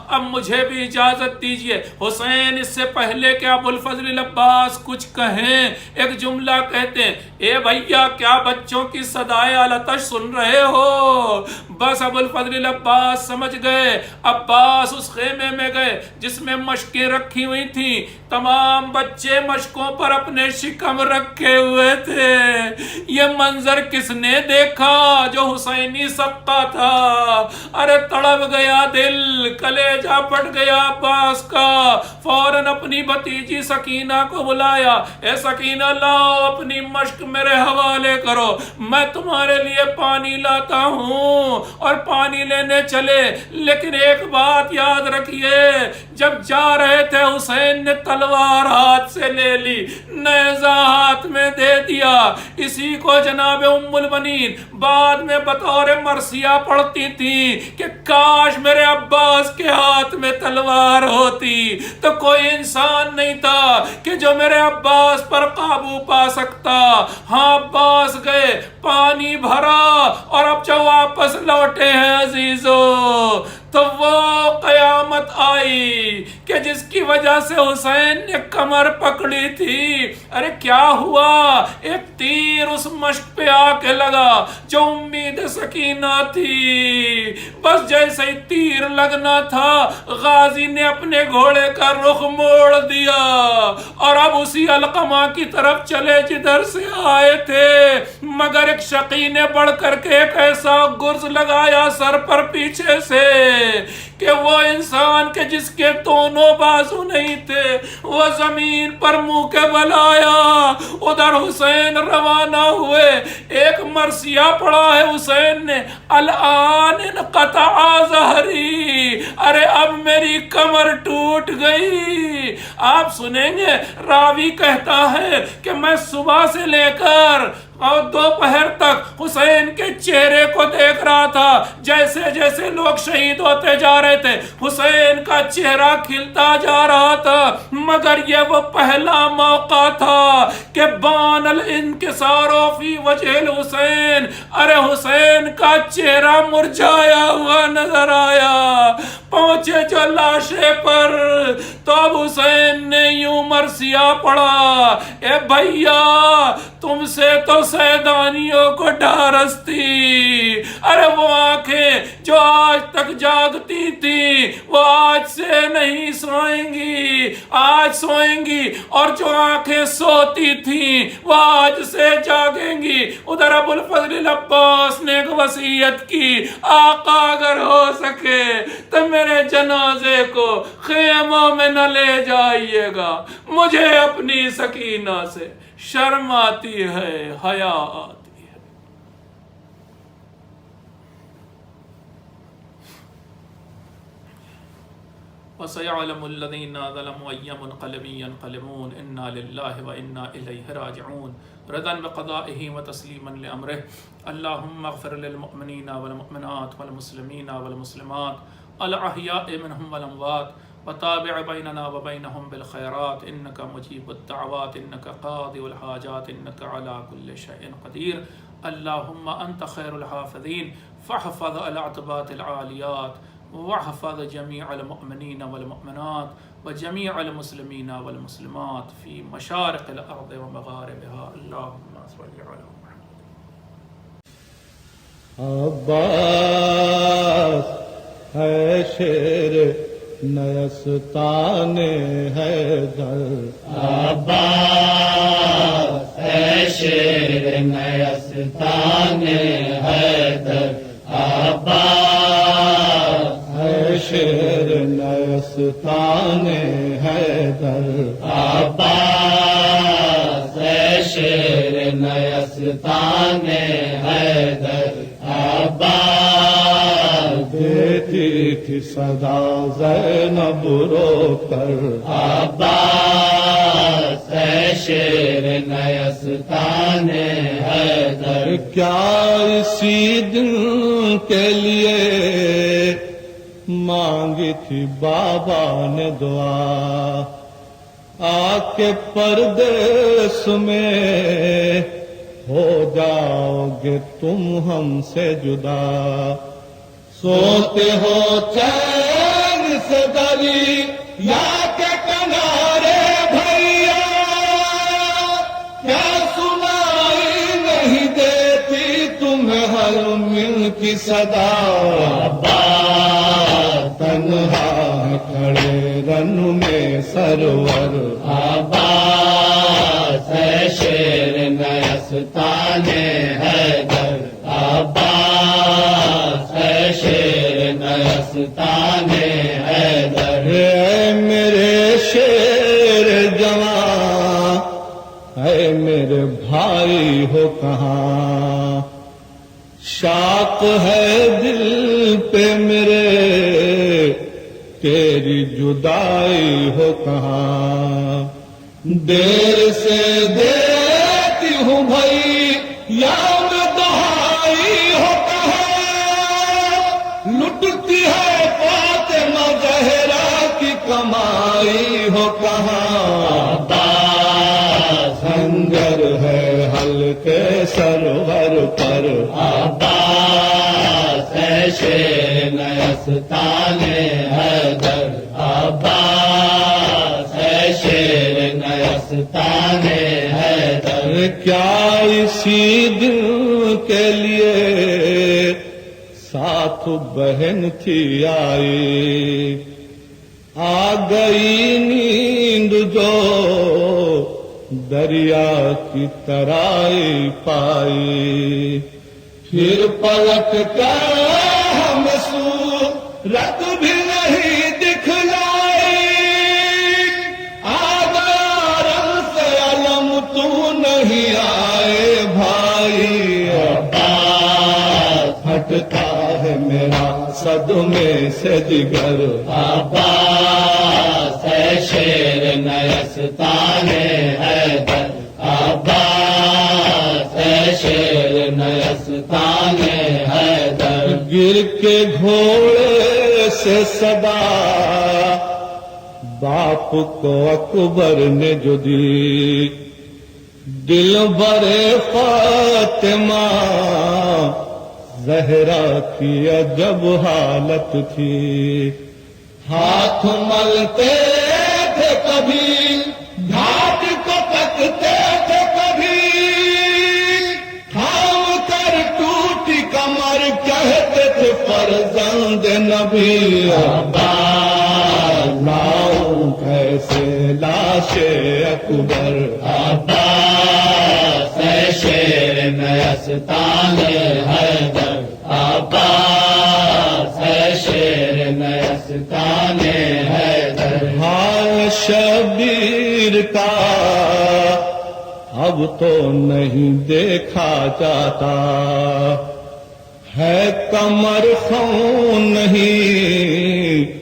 اب مجھے بھی اجازت دیجئے۔ حسین اس سے پہلے کہ ابو الفضل العباس کچھ کہیں ایک جملہ کہتے ہیں، اے بھیا کیا بچوں کی صدائے العطش سن رہے ہو؟ بس ابو الفضل العباس سمجھ گئے۔ عباس اس خیمے میں گئے جس میں مشکیں رکھی ہوئی تھیں، تمام بچے مشکوں پر اپنے شکم رکھے ہوئے تھے۔ یہ منظر کس نے دیکھا جو حسینی سقہ تھا؟ ارے تڑپ گیا دل، کلیجہ پھٹ گیا عباس کا۔ فوراً اپنی بھتیجی سکینہ کو بلایا، اے سکینہ لاؤ اپنی مشک میرے حوالے کرو، میں تمہارے لیے پانی لاتا ہوں۔ اور پانی لینے چلے، لیکن ایک بات یاد رکھیے، جب جا رہے تھے حسین نے تلوار ہاتھ سے لے لی، نیزہ ہاتھ میں دے دیا۔ اسی کو جناب ام المنین بعد میں بطور مرثیہ پڑھتی تھی کہ کاش میرے عباس کے ہاتھ میں تلوار ہوتی تو کوئی انسان نہیں تھا کہ جو میرے عباس پر قابو پا سکتا۔ ہاں عباس گئے، پانی بھرا، اور اب جو واپس لوٹے ہیں عزیزو تو وہ قیامت آئی کہ جس کی وجہ سے حسین نے کمر پکڑی تھی۔ ارے کیا ہوا؟ ایک تیر اس مشک پہ آ کے لگا جو امید سکینہ تھی۔ بس جیسے ہی تیر لگنا تھا، غازی نے اپنے گھوڑے کا رخ موڑ دیا اور اب اسی علقمہ کی طرف چلے جدھر سے آئے تھے، مگر ایک شقی نے بڑھ کر کے ایک ایسا گرز لگایا سر پر پیچھے سے کہ وہ انسان کے جس کے دونوں بازو نہیں تھے وہ زمین پر منہ کے بل آیا۔ ادھر حسین روانہ ہوئے، ایک مرثیہ پڑھا ہے حسین نے، الآن انقطع ظہری، ارے اب میری کمر ٹوٹ گئی۔ آپ سنیں گے راوی کہتا ہے کہ میں صبح سے لے کر اور دوپہر تک حسین کے چہرے کو دیکھ رہا تھا، جیسے جیسے لوگ شہید ہوتے جا رہے تھے حسین کا چہرہ کھلتا جا رہا تھا، مگر یہ وہ پہلا موقع تھا کہ بان الانکسار فی وجہ الحسین، ارے حسین کا چہرہ مرجھایا ہوا نظر آیا۔ پہنچے جو لاشے پر تو اب حسین نے یوں مرثیہ پڑھا، اے بھیا تم سے تو سیدانیوں کو ڈھارس تھی، ارے وہ آنکھیں جو آج تک جاگتی تھی وہ آج سے نہیں سوئیں گی، آج سوئیں گی، اور جو آنکھیں سوتی تھیں وہ آج سے جاگیں گی۔ ادھر ابو الفضل العباس نے ایک وصیت کی، آقا اگر ہو سکے تو میرے جنازے کو خیموں میں نہ لے جائیے گا، مجھے اپنی سکینہ سے شرم آتی ہے، حیا آتی ہے۔ وَسَيَعْلَمُ الَّذِينَ ظَلَمُوا أَيَّ مُنْقَلَبٍ يَنْقَلِبُونَ إِنَّا لِلَّهِ وَإِنَّا إِلَيْهِ رَاجِعُونَ رضا بقضائه وتسليما لأمره اللهم اغفر للمؤمنين والمؤمنات والمسلمين والمسلمات الأحياء منهم والأموات وتابع بيننا وبينهم بالخيرات إنك مجيب الدعوات إنك قاضي الحاجات إنك على كل شيء قدير. اللهم أنت خير الحافظين فاحفظ العتبات العاليات واحفظ جميع المؤمنين والمؤمنات وجميع المسلمين والمسلمات في مشارق الأرض ومغاربها. اللهم صل على محمد. عباس ہے شیر نیستان حیدر، عباس ہے شیر نیستان حیدر، عباس ہے شیر نیستان حیدر، عباس ہے شیر نیستان حیدر، عباس دیتی تھی صدا زینب رو کر، عباس ہے شیر نیستان حیدر، کیا اسی دن کے لیے مانگی تھی بابا نے دعا، آ کے پردیس میں ہو جاؤ گے تم ہم سے جدا، سوتے ہو چین سے دری یا کے کنارے بھیا، کیا سنائی نہیں دیتی تمہیں ہر مل کی صدا، تنہا کھڑے رن میں سرور، عباس ہے شیر نیستان حیدر، عباس ہے شیر نیستان حیدر، اے میرے شیر جوان، اے میرے بھائی ہو کہاں، شاق ہے دل پہ میرے تیری جدائی ہو کہاں، دیر سے دیتی ہوں بھائی یاد دہائی ہو کہاں، لٹتی ہے فاطمہ زہرا کی کمائی ہو کہاں، خنجر ہے ہلکے سرور پر، عباس ہے شیر نیستان حیدر، عباس ہے شیر نیستان حیدر، کیا اسی دن کے لیے ساتھ بہن تھی آئی، آ گئی نیند جو دریا کی ترائی پائی، پھر پلٹ کر ہم صورت بھی نہیں دکھلائی، آدارن سے علم تو نہیں آئے بھائی، عباس ہٹتا ہے میرا صدمے سے جگر، عباس ہے شیر نیستان حیدر، عباس ہے شیر نیستان حیدر، گر کے گھوڑے سے صدا باپ کو اکبر نے جو دی، دل برے فاطمہ زہرا کی عجب حالت تھی، ہاتھ ملتے تھے کبھی گھاٹ کو پکتے تھے کبھی، تھام کر ٹوٹی کمر کہتے تھے فرزند نبی، عباس لاؤں کیسے لاش اکبر، عباس ہے شیر نیستان حیدر، عباس ہے شیر نیستان حیدر، حال شبیر کا اب تو نہیں دیکھا جاتا، ہے کمر خون نہیں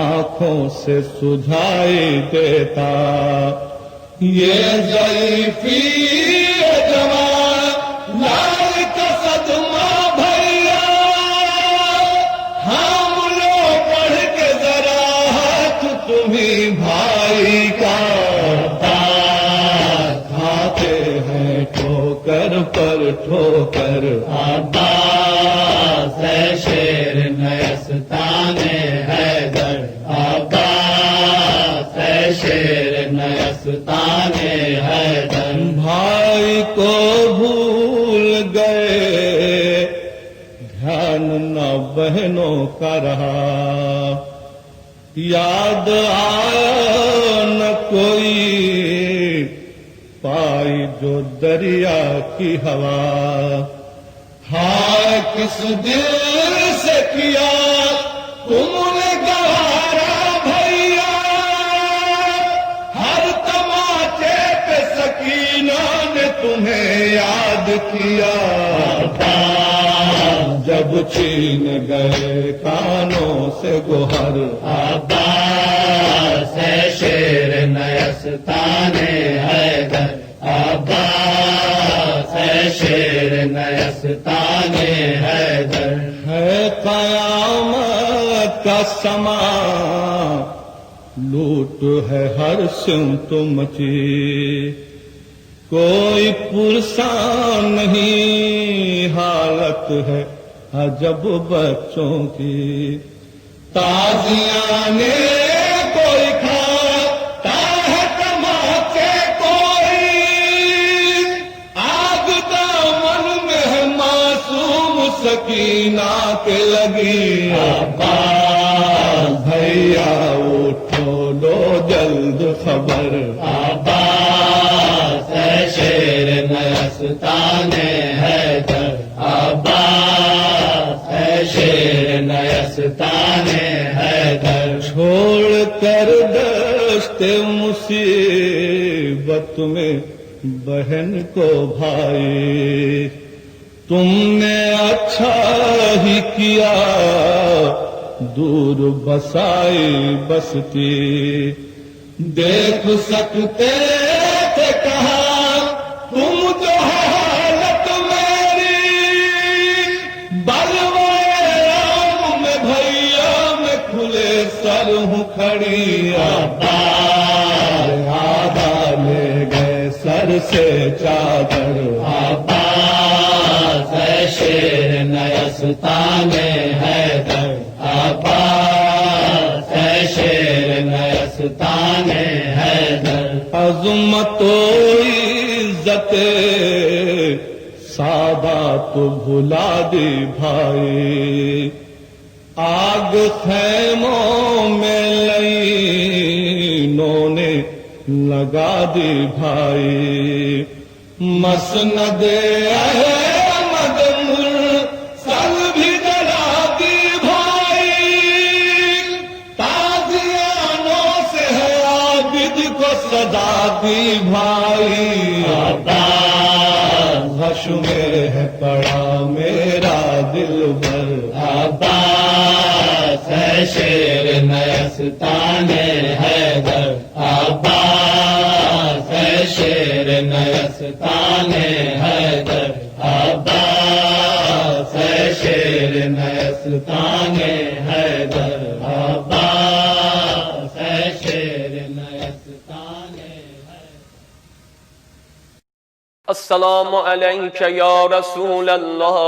آنکھوں سے سجھائی دیتا، یہ ضعیفی جوان لال کا صدمہ بھیا، ہم لو پڑھ کے ذرا ہاتھ ہو کر عباس ہے شیر نیستان حیدر عباس ہے شیر نیستان حیدر بھائی کو بھول گئے دھیان نہ بہنوں کا رہا یاد آیا نہ کوئی پائی جو دریا کی ہوا ہائے کس دل سے کیا تم نے گوارا بھیا ہر تماچے پہ سکینہ نے تمہیں یاد کیا جب چھین گئے کانوں سے گوہر عباس ہے شیر نیستان حیدر عباس ہے شیر نیستان حیدر ہے قیامت کا سما لوٹ ہے ہر سمت مچی کوئی پرسان نہیں حالت ہے عجب بچوں کی تازیاں نے کوئی کھاتا ہے تماچے کوئی آگ دامن میں ہے معصوم سکینہ کے لگی عباس بھیا اٹھو لو جلد خبر عباس ہے شیر نیستان حیدر عباس ہے شیر نیستان حیدر چھوڑ کر دشت مصیبت میں بہن کو بھائی تم نے اچھا ہی کیا دور بسائی بستی دیکھ سکتے تھے کہاں تم جو حالت میری بلوائے رام میں بھیا میں کھلے سر ہوں کھڑی عباس آدھا لے گئے سر سے چادر عباس ہے شیر نیستان حیدر عباس ہے شیر نیستان حیدر عظمت و عزت سادات بھلا دی بھائی آگ خیموں میں لائنوں نے لگا دی بھائی مسند احمد مرسل بھی جلا دی بھائی تازیانوں سے ہے عابد کو صدا دی بھائی غش میں ہے پڑا میرا دل بر عباس ہے شیر نیستان حیدر عباس ہے شیر نیستان حیدر عباس ہے شیر نیستان حیدر عباس ہے شیر نیستان حیدر السلام علیک یا رسول اللہ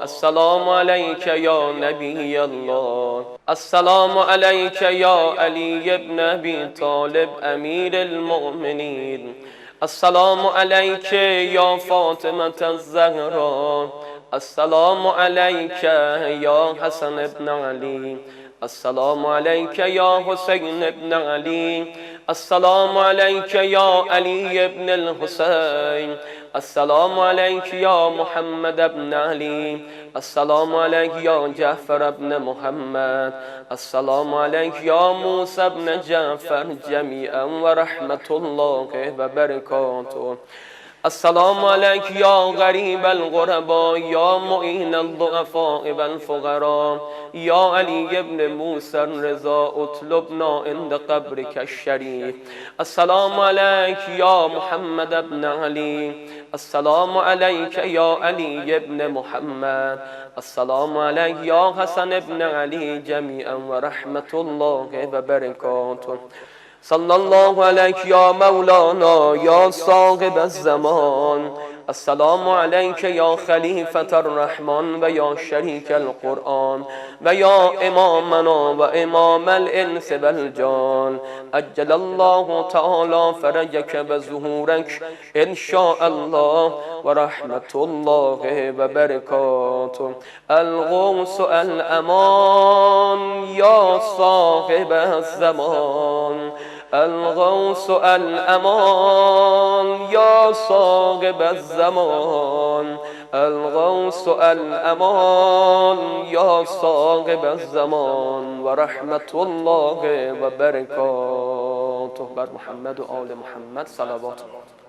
السلام علیک یا نبی اللہ السلام علیک یا علی ابن ابی طالب امیر المؤمنین السلام علیک یا فاطمة الزہرا السلام علیک یا حسن ابن علی السلام علیک یا حسین ابن علی السلام علیک یا علی ابن الحسین السلام علیک یا محمد ابن علی السلام علیک یا جعفر ابن محمد السلام علیک یا موسی ابن جعفر جمیعا ورحمت اللہ وبرکاتہ السلام علیک یا غریب الغرباء یا معین الضعفاء والفقراء یا علی ابن موسی الرضا اطلبنا عند قبرک الشریف السلام علیک یا محمد ابن علی السلام علیک یا علی ابن محمد السلام علیک یا حسن ابن علی جمیعا ورحمت اللہ وبرکاتہ صلی اللہ علیک یا مولانا یا صاحب الزمان السلام عليك يا خليفة الرحمن ويا شريك القرآن ويا إمامنا وإمام الإنس والجان أجل الله تعالى فرجك وظهورك إن شاء الله ورحمة الله وبركاته. الغوث الأمان يا صاحب الزمان، الغوث الأمان يا صاحب الزمان، الغوث الأمان يا صاحب الزمان ورحمة الله وبركاته. بر محمد و آل محمد صلوات الله.